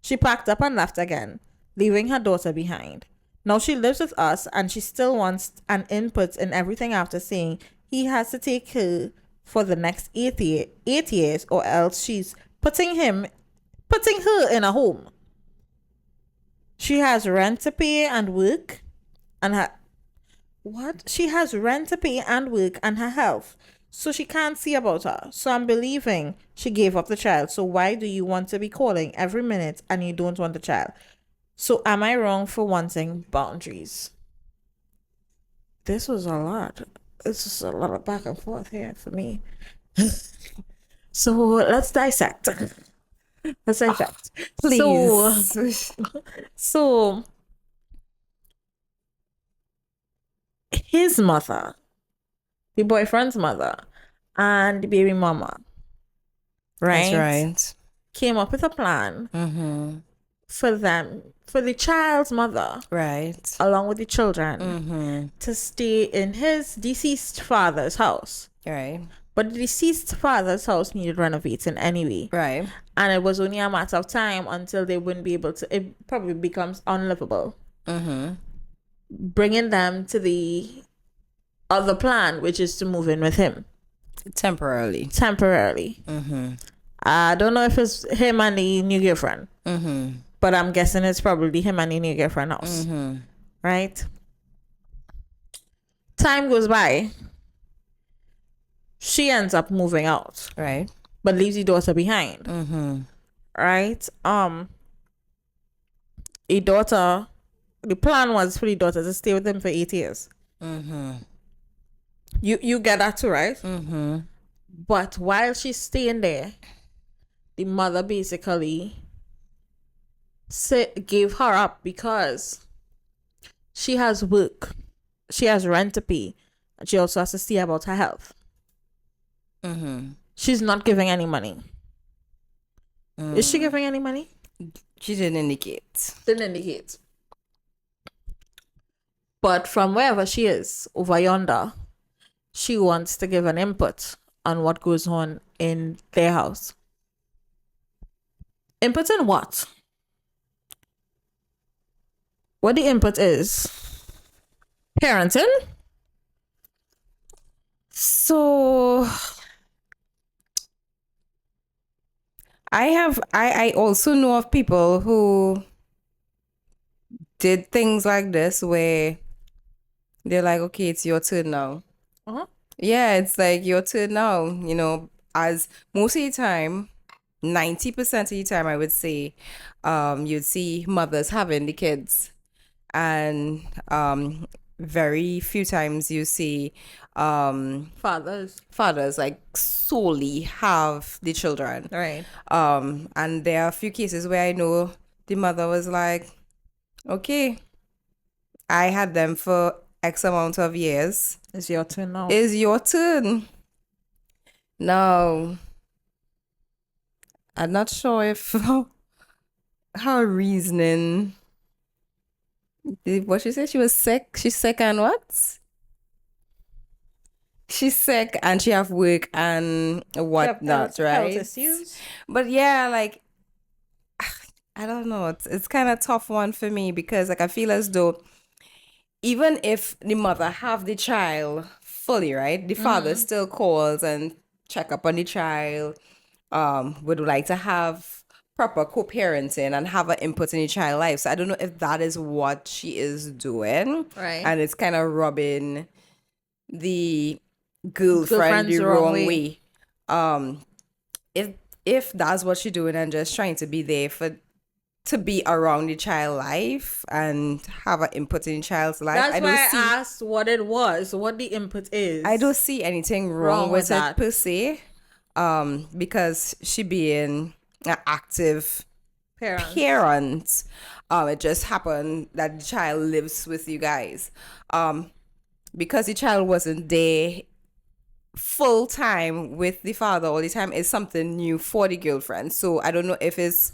She packed up and left again, leaving her daughter behind. Now she lives with us and she still wants an input in everything after saying he has to take her for the next 8 years or else she's putting her in a home. She has rent to pay and work and her She has rent to pay and work and her health. So she can't see about her. So I'm believing she gave up the child. So why do you want to be calling every minute and you don't want the child? So am I wrong for wanting boundaries? This was a lot. This is a lot of back and forth here for me. So let's dissect. please. So his mother, the boyfriend's mother, and the baby mama, right? That's right. Came up with a plan for the child's mother, Right. along with the children, to stay in his deceased father's house. Right. But the deceased father's house needed renovating anyway. Right. And it was only a matter of time until they wouldn't be able to, it probably becomes unlivable. Bringing them to the other plan, which is to move in with him. Temporarily. I don't know if it's him and the new girlfriend. But I'm guessing it's probably him and the new girlfriend house. Right? Time goes by. she ends up moving out, Right. but leaves the daughter behind. Right? The daughter, the plan was for the daughter to stay with him for 8 years. You get that too, right? But while she's staying there, the mother basically gave her up because she has work, she has rent to pay, and she also has to see about her health. She's not giving any money. Is she giving any money? She didn't indicate. Didn't indicate. But from wherever she is, over yonder, she wants to give an input on what goes on in their house. Input in what? What the input is? Parenting? So I also know of people who did things like this where they're like, okay, it's your turn now. Yeah, it's like your turn now, you know, as most of the time, 90% of the time, I would say, you'd see mothers having the kids, and very few times you see Fathers. like solely have the children. Right. And there are a few cases where I know the mother was like, okay, I had them for X amount of years. It's your turn now. It's your turn. Now, I'm not sure if her reasoning. What she said? She was sick. She's sick and what? She's sick and she have work and whatnot, right? Health issues. But yeah, like I don't know. It's kind of tough one for me because like I feel as though even if the mother have the child fully, right, the father still calls and check up on the child. Would like to have proper co-parenting and have an input in the child's life. So I don't know if that is what she is doing, Right. and it's kind of rubbing the girlfriend Girlfriend's the wrong wrong way. way. If that's what she's doing and just trying to be there to be around the child life and have an input in the child's life, That's I don't why see. I asked what it was, what the input is. I don't see anything wrong with that. it per se, because she being an active parent. It just happened that the child lives with you guys. Because the child wasn't there full time with the father all the time is something new for the girlfriend. So I don't know if it's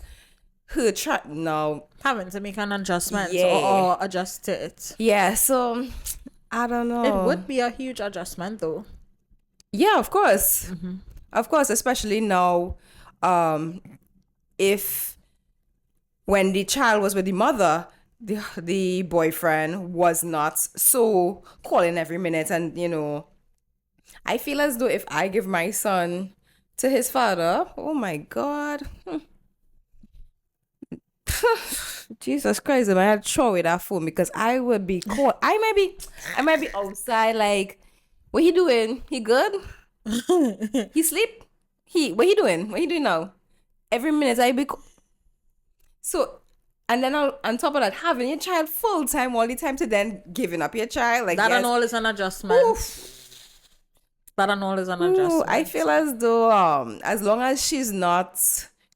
her now. Having to make an adjustment Yeah. or adjust to it. Yeah, so I don't know. It would be a huge adjustment though. Yeah, of course. Of course, especially now, if when the child was with the mother, the boyfriend was not so calling every minute. And, you know, I feel as though if I give my son to his father, oh my God. Jesus Christ, I had to throw away that phone because I would be caught. I might be outside like, what he doing? He good? He sleep? What he doing? What he doing now? Every minute I be so, and then on top of that, having your child full time all the time to then giving up your child like That yes. and all is an adjustment. Oof. That and all is an Ooh, adjustment. I feel as though as long as she's not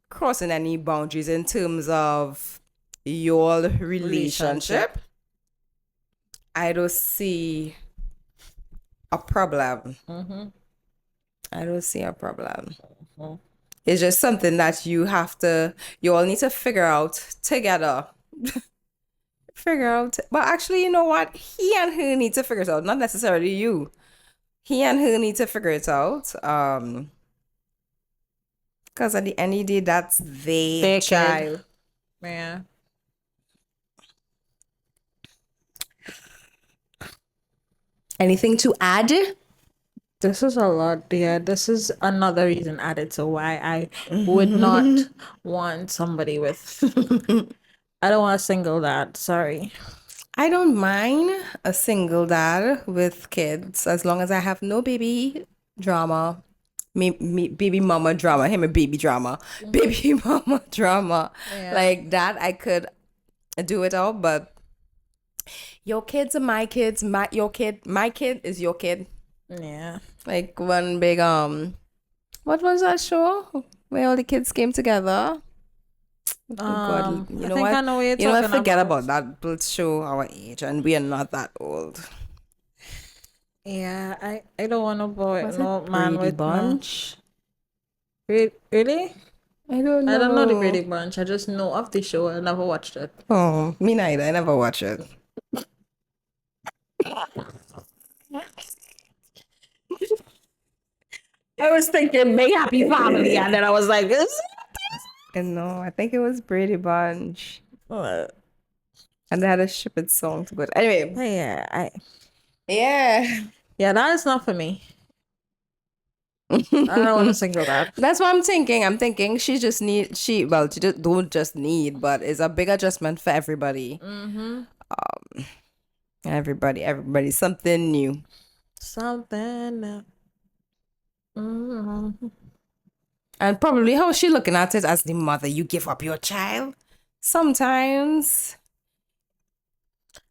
crossing any boundaries in terms of your relationship, I don't see a problem. I don't see a problem. It's just something that you all need to figure out together. Figure out. But actually, you know what? He and her need to figure it out, not necessarily you. He and her need to figure it out. Because at the end of the day, that's their child. Yeah. Anything to add? This is a lot, dear. This is another reason added to why I would not want somebody with. I don't want a single dad. Sorry. I don't mind a single dad with kids as long as I have no baby drama. Me, baby mama drama. Him a baby drama. Baby mama drama. Yeah. Like that, I could do it all. But your kids are my kids. My kid is your kid. Yeah. Like one big what was that show where all the kids came together? Oh God, you I know think what? I know what you're You know what? talking Forget about. about that. We'll show our age, and we are not that old. Yeah, I don't want to boy Was no it man Brady with no. Bunch? Really? I don't know. I don't know the Brady Bunch. I just know of the show. I never watched it. Oh, me neither. I never watch it. I was thinking Big Happy Family, and then I was like, And no, I think it was Brady Bunch, uh, and they had a stupid song to go. Anyway, yeah, yeah. that is not for me. I don't want to single that. That's what I'm thinking. I'm thinking she don't just need, but it's a big adjustment for everybody. Everybody, something new. Something. And probably how is she looking at it as the mother? You give up your child? Sometimes.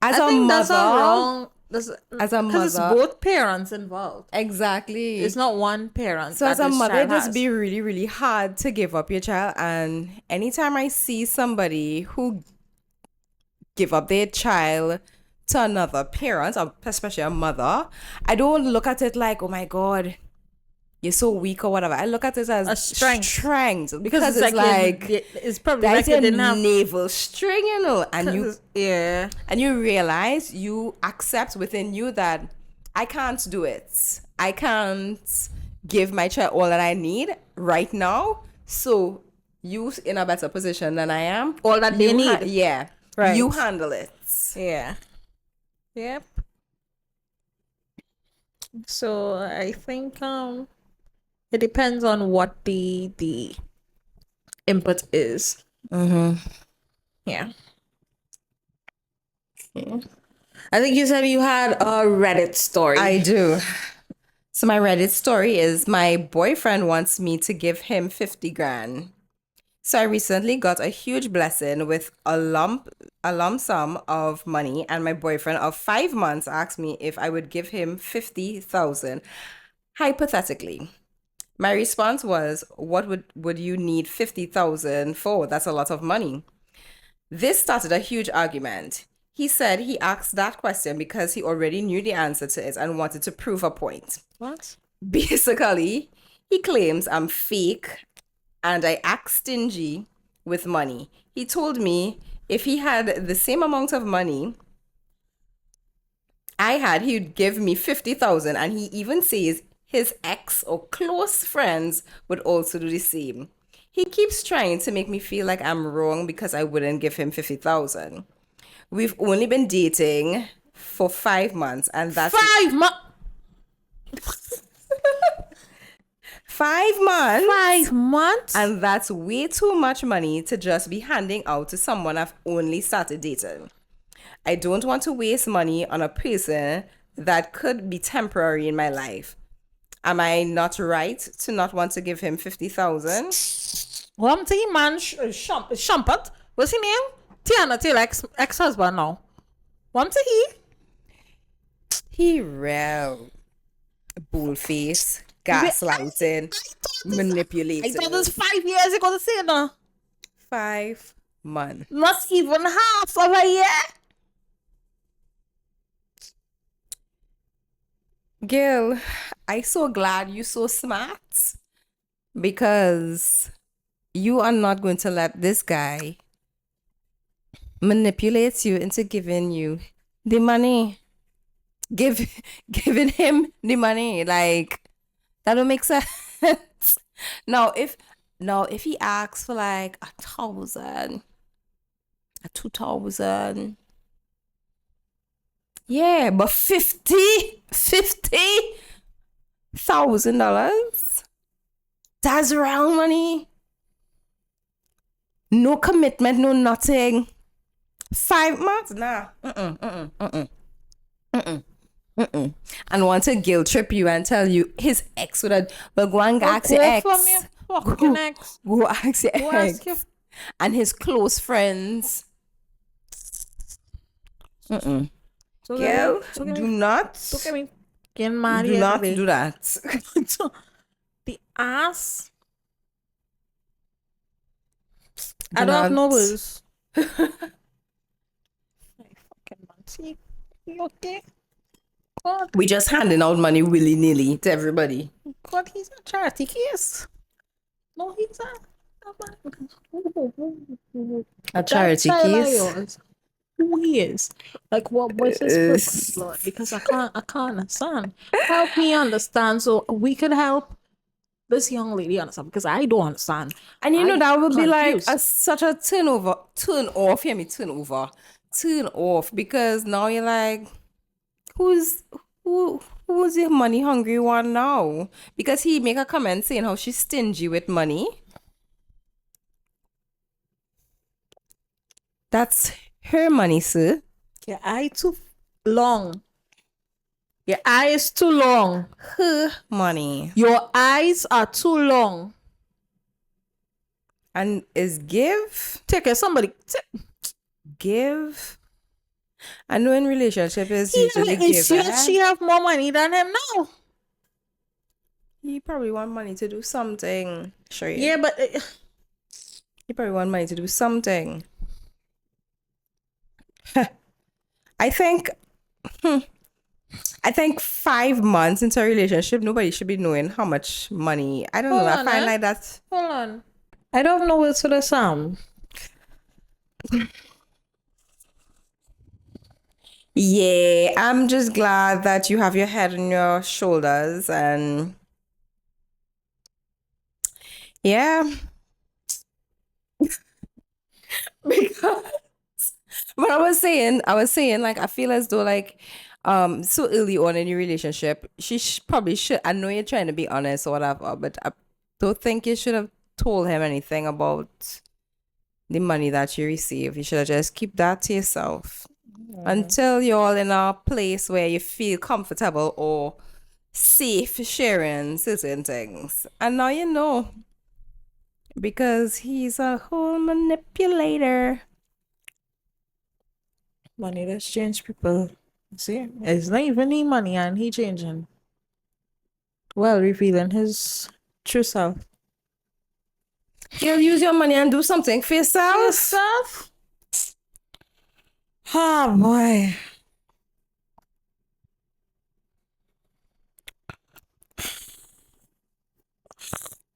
As I a think that's not mother. wrong. As a Because it's mother. both parents involved. Exactly. It's not one parent. So that as a this mother, it child just has. be really, really hard to give up your child. And anytime I see somebody who give up their child to another parent, or especially a mother, I don't look at it like, oh my God, you're so weak or whatever. I look at it as A strength. because it's like it's probably that's like you your didn't have. navel string, you know, Yeah. and you realize you accept within you that I can't do it. I can't give my child all that I need right now. So you in a better position than I am. All that they You need. yeah. Right. You handle it. Yeah. Yep. So I think it depends on what the input is. Yeah. I think you said you had a Reddit story. I do. So my Reddit story is my boyfriend wants me to give him 50 grand. So I recently got a huge blessing with a lump sum of money, and my boyfriend of 5 months asked me if I would give him 50,000 hypothetically. My response was, what would you need 50,000 for? That's a lot of money. This started a huge argument. He said he asked that question because he already knew the answer to it and wanted to prove a point. What? Basically, he claims I'm fake and I act stingy with money. He told me if he had the same amount of money I had, he'd give me 50,000, and he even says his ex or close friends would also do the same. He keeps trying to make me feel like I'm wrong because I wouldn't give him 50,000. We've only been dating for 5 months, and that's 5 months. 5 months. 5 months. And that's way too much money to just be handing out to someone I've only started dating. I don't want to waste money on a person that could be temporary in my life. Am I not right to not want to give him 50,000? One thing, man, Shumpert. What's his name? Tiana Taylor, ex-husband now. One thing, He real bullface, gaslighting, manipulating. I thought this 5 years ago to say no. 5 months. Not even half of a year. Girl, I so glad you so smart because you are not going to let this guy manipulate you into giving you the money. Giving him the money. Like, that don't make sense. Now if he asks for like 1,000, 2,000, yeah, but $50,000, that's round money. No commitment, no nothing. 5 months, nah. And want to guilt trip you and tell you his ex would have, well, go and ask your Go ex. from your fucking ex. Go ask your Go ex. ask your And his close friends. so Girl, so do not. Look at me getting mad Do here not today. do that. The ass. Do I don't have no not. words. My fucking man. See, you okay? God, We just handing out money willy nilly to everybody. God, he's a charity case. No, he's a A charity child of case. yours. Who he is? Like what was his purpose, Lord? Because I can't understand. Help me understand so we could help this young lady understand because I don't understand. And you know, I'm that would be like confused. such a turn off, because now you're like, who's the money hungry one now? Because he make a comment saying how she's stingy with money. That's her money, sir. Your eye too long. Your eye is too long. Her money. Your eyes are too long. And is Take care, somebody. give. I know in relationship is Yeah, usually it's give. she have more money than him now. He probably want money to do something. Sure. Yeah, but He probably want money to do something. I think 5 months into a relationship, nobody should be knowing how much money. I don't know. I find like that. Hold on. I don't know what's for the sound. Yeah, I'm just glad that you have your head on your shoulders and yeah. Because but I was saying like I feel as though like so early on in your relationship, she probably should. I know you're trying to be honest or whatever, but I don't think you should have told him anything about the money that you receive. You should have just keep that to yourself until you're all in a place where you feel comfortable or safe sharing certain things. And now you know, because he's a whole manipulator. Money that's changed people. See, it's not even the money and he changing. Well, revealing his true self. You'll use your money and do something for yourself. Yourself? Oh boy.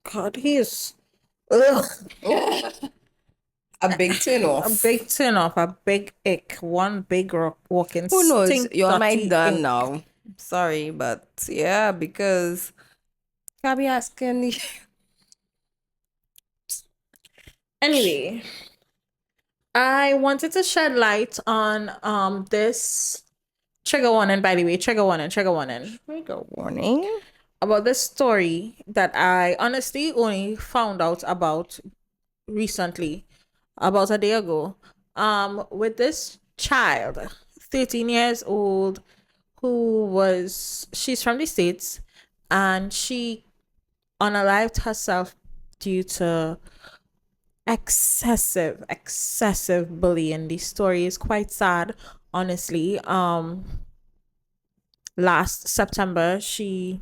God, he is ugh. A big turn off. A big turn off, a big ick, one big walking. Who knows? stink You're my dirty done ick. now. Sorry, but yeah, because I'll be asking. Anyway, I wanted to shed light on this trigger warning. By the way, trigger warning. Trigger warning. About this story that I honestly only found out about recently, about a day ago. With this child, 13 years old, she's from the States, and she unalived herself due to excessive bullying. The story is quite sad, honestly. Last September, she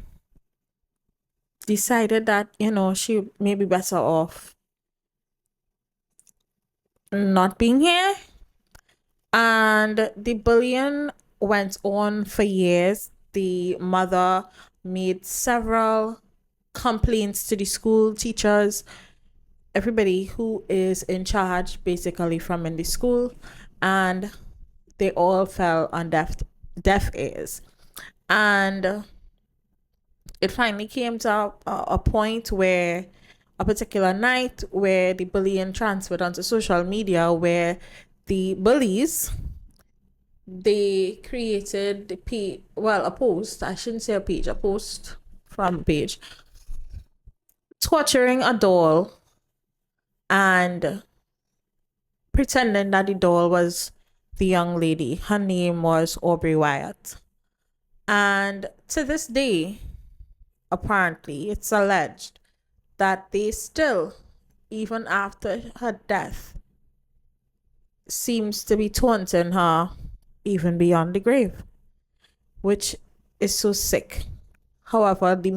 decided that, she may be better off not being here. And the bullying went on for years. The mother made several complaints to the school teachers, everybody who is in charge basically from in the school, and they all fell on deaf ears. And it finally came to a point where a particular night where the bullying transferred onto social media, where the bullies, they created a post. I shouldn't say a page, a post from a page, torturing a doll and pretending that the doll was the young lady. Her name was Aubreigh Wyatt. And to this day, apparently, it's alleged that they still, even after her death, seems to be taunting her even beyond the grave, which is so sick. However, the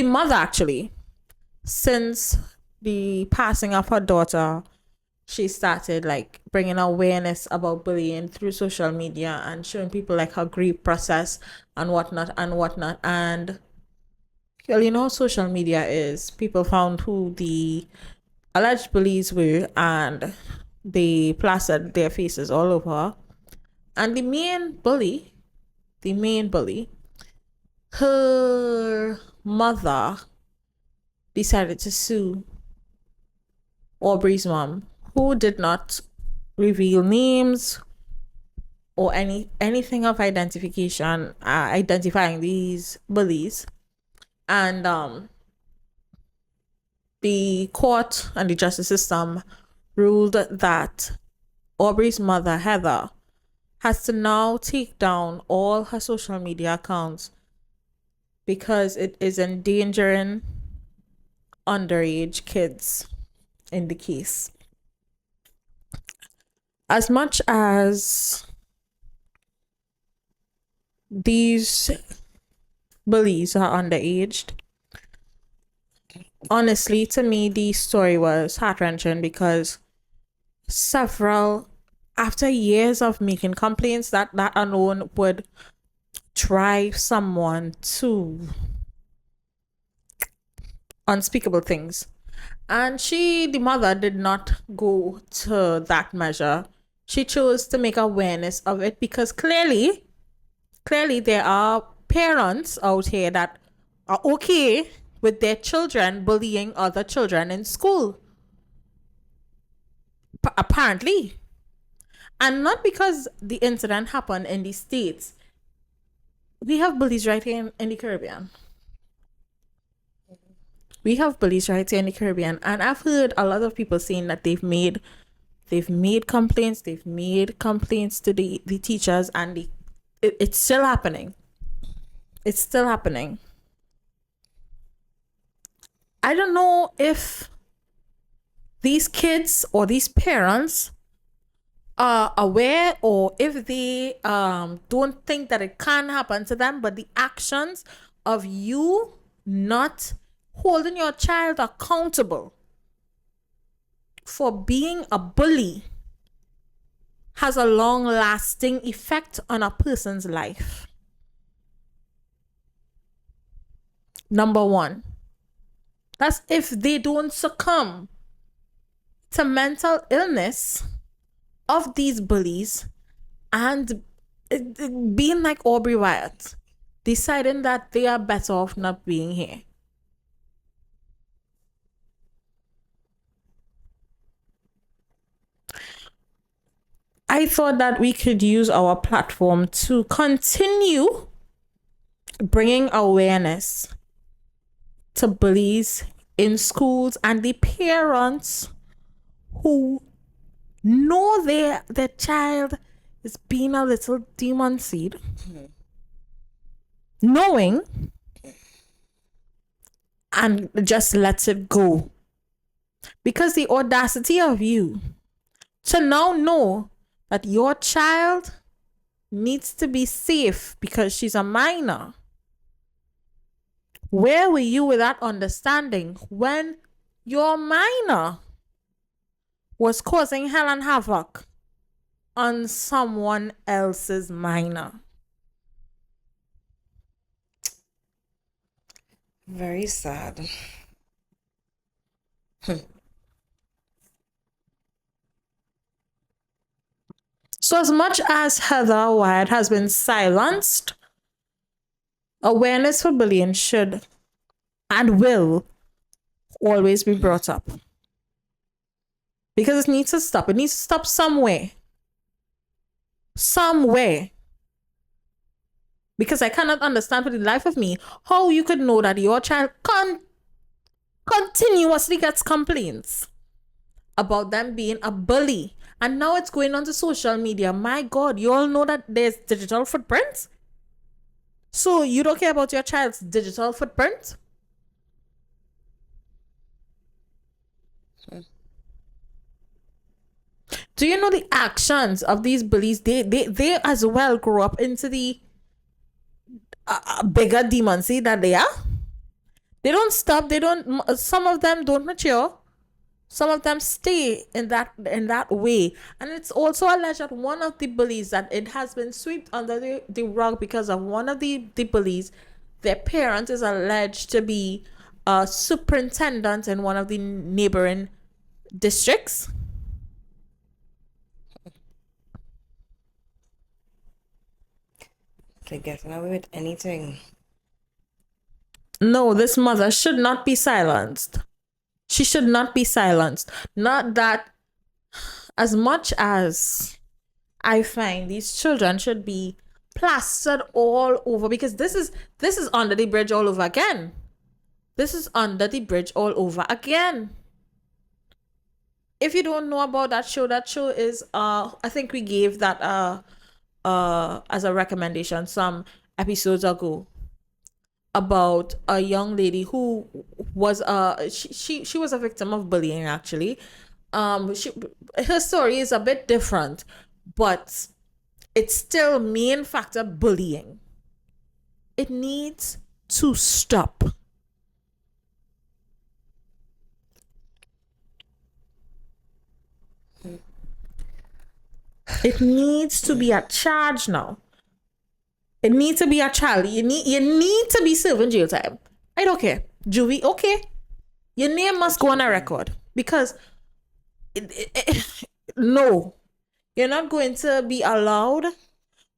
mother actually, since the passing of her daughter, she started like bringing awareness about bullying through social media and showing people like her grief process and whatnot and whatnot. And you know how social media is. People found who the alleged bullies were and they plastered their faces all over. And the main bully, her mother decided to sue Aubreigh's mom, who did not reveal names or anything of identification, identifying these bullies. And the court and the justice system ruled that Aubreigh's mother, Heather, has to now take down all her social media accounts because it is endangering underage kids in the case. As much as these bullies are underaged, honestly, to me, the story was heart-wrenching because after years of making complaints, that alone would drive someone to unspeakable things. And the mother, did not go to that measure. She chose to make awareness of it because clearly there are parents out here that are okay with their children bullying other children in school. Apparently. And not because the incident happened in the States. We have bullies right here in the Caribbean. We have bullies right here in the Caribbean. And I've heard a lot of people saying that they've made complaints to the teachers, and it's still happening. It's still happening. I don't know if these kids or these parents are aware or if they don't think that it can happen to them, but the actions of you not holding your child accountable for being a bully has a long-lasting effect on a person's life. Number one, that's if they don't succumb to mental illness of these bullies and being like Aubreigh Wyatt, deciding that they are better off not being here. I thought that we could use our platform to continue bringing awareness to bullies in schools and the parents who know their child is being a little demon seed, knowing, and just lets it go. Because the audacity of you to now know that your child needs to be safe because she's a minor. Where were you with that understanding when your minor was causing hell and havoc on someone else's minor? Very sad. So as much as Heather Wyatt has been silenced, awareness for bullying should and will always be brought up. Because it needs to stop. It needs to stop somewhere. Somewhere. Because I cannot understand for the life of me how you could know that your child continuously gets complaints about them being a bully And now it's going onto social media. My God, you all know that there's digital footprints. So you don't care about your child's digital footprint? Do you know the actions of these bullies? They as well grow up into the bigger demons that they are. They don't stop. They don't. Some of them don't mature. Some of them stay in that way, and it's also alleged that one of the bullies, that it has been swept under the rug because of one of the bullies. Their parent is alleged to be a superintendent in one of the neighboring districts. They're getting away with anything. No, this mother should not be silenced. She should not be silenced. Not that, as much as I find these children should be plastered all over, because this is under the bridge all over again. This is under the bridge all over again. If you don't know about that show is I think we gave that as a recommendation some episodes ago, about a young lady who was she was a victim of bullying actually. Her story is a bit different, but it's still main factor bullying. It needs to stop. It needs to be a charge now. It needs to be a child. You need to be serving jail time. I don't care. Juvie, okay. Your name must go on a record, because no, you're not going to be allowed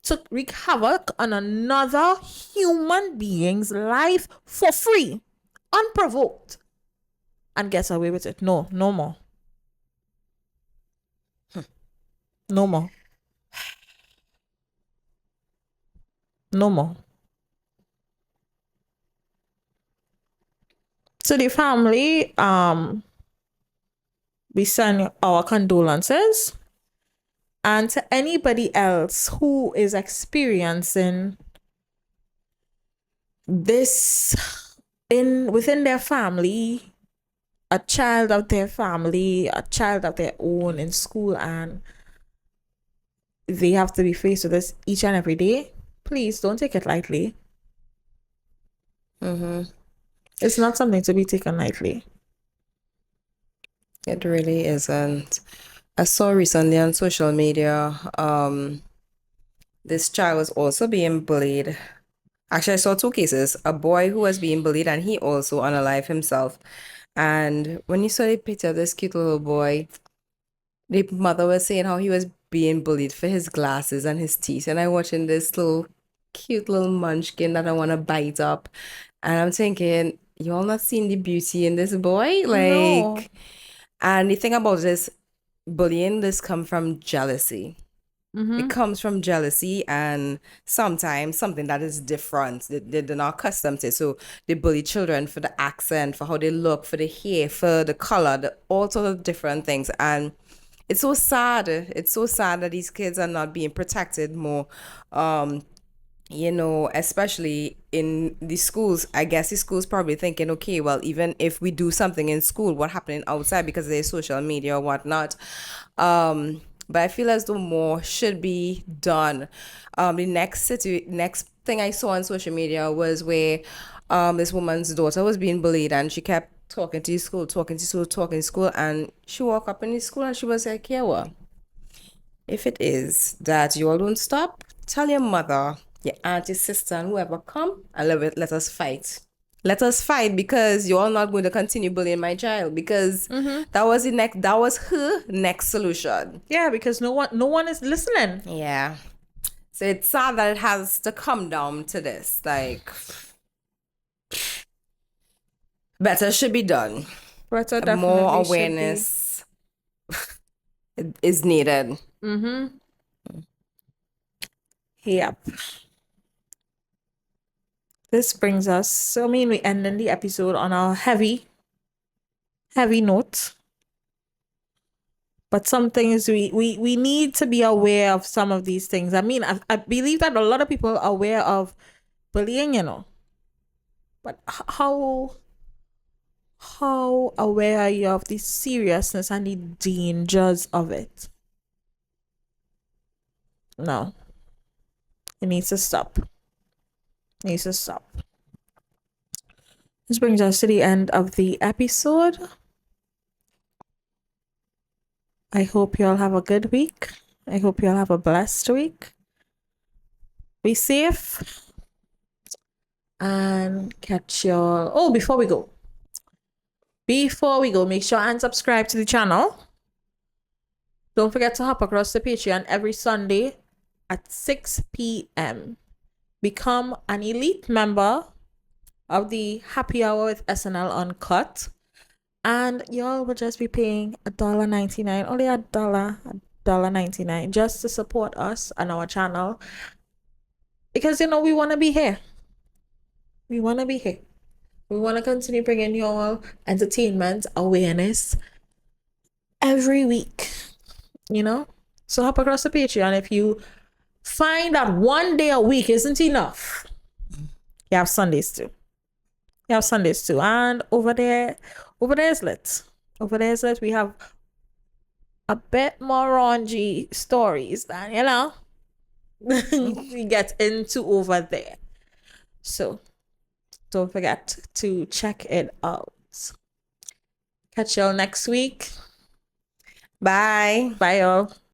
to wreak havoc on another human being's life for free, unprovoked, and get away with it. No more. No more. No more. To the family, we send our condolences. And to anybody else who is experiencing this within their family, a child of their family, a child of their own in school, and they have to be faced with this each and every day, please don't take it lightly. It's not something to be taken lightly. It really isn't. I saw recently on social media, this child was also being bullied. Actually, I saw two cases. A boy who was being bullied, and he also unalived himself. And when you saw the picture of this cute little boy, the mother was saying how he was being bullied for his glasses and his teeth. And I watching this little cute little munchkin that I want to bite up. And I'm thinking, you all not seeing the beauty in this boy? No. And the thing about this bullying, this come from jealousy. It comes from jealousy, and sometimes something that is different. They're not accustomed to it. So they bully children for the accent, for how they look, for the hair, for the color, all sorts of different things. And it's so sad. It's so sad that these kids are not being protected more. Especially in the schools. I guess the schools probably thinking, okay, well, even if we do something in school, what happening outside, because there's social media or whatnot. But I feel as though more should be done. The next thing I saw on social media was where this woman's daughter was being bullied, and she kept talking to school, and she woke up in the school and she was like, yeah, well, if it is that you all don't stop, tell your mother, your aunt, your sister, and whoever come, and let us fight. Let us fight, because you're all not going to continue bullying my child, because that was her next solution. Yeah, because no one is listening. Yeah. So it's sad that it has to come down to this. Like, better should be done. Better definitely More should be. awareness is needed. Yep. This brings us, we ended the episode on a heavy note. But some things we need to be aware of some of these things. I mean, I believe that a lot of people are aware of bullying, you know. But how aware are you of the seriousness and the dangers of it? No. It needs to stop. It needs to stop. This brings us to the end of the episode. I hope you all have a good week. I hope you all have a blessed week. Be safe. And catch y'all. Oh, before we go, make sure and subscribe to the channel. Don't forget to hop across the Patreon every Sunday at 6 p.m. Become an elite member of the Happy Hour with SnL Uncut. And y'all will just be paying $1.99, only $1.99, just to support us and our channel. Because, you know, we want to be here. We want to be here. We want to continue bringing y'all entertainment, awareness every week, you know? So hop across the Patreon. If you find that one day a week isn't enough, you have Sundays too. And over there is lit. We have a bit more raunchy stories than, you know, we get into over there. So don't forget to check it out. Catch y'all next week. Bye. Bye, y'all.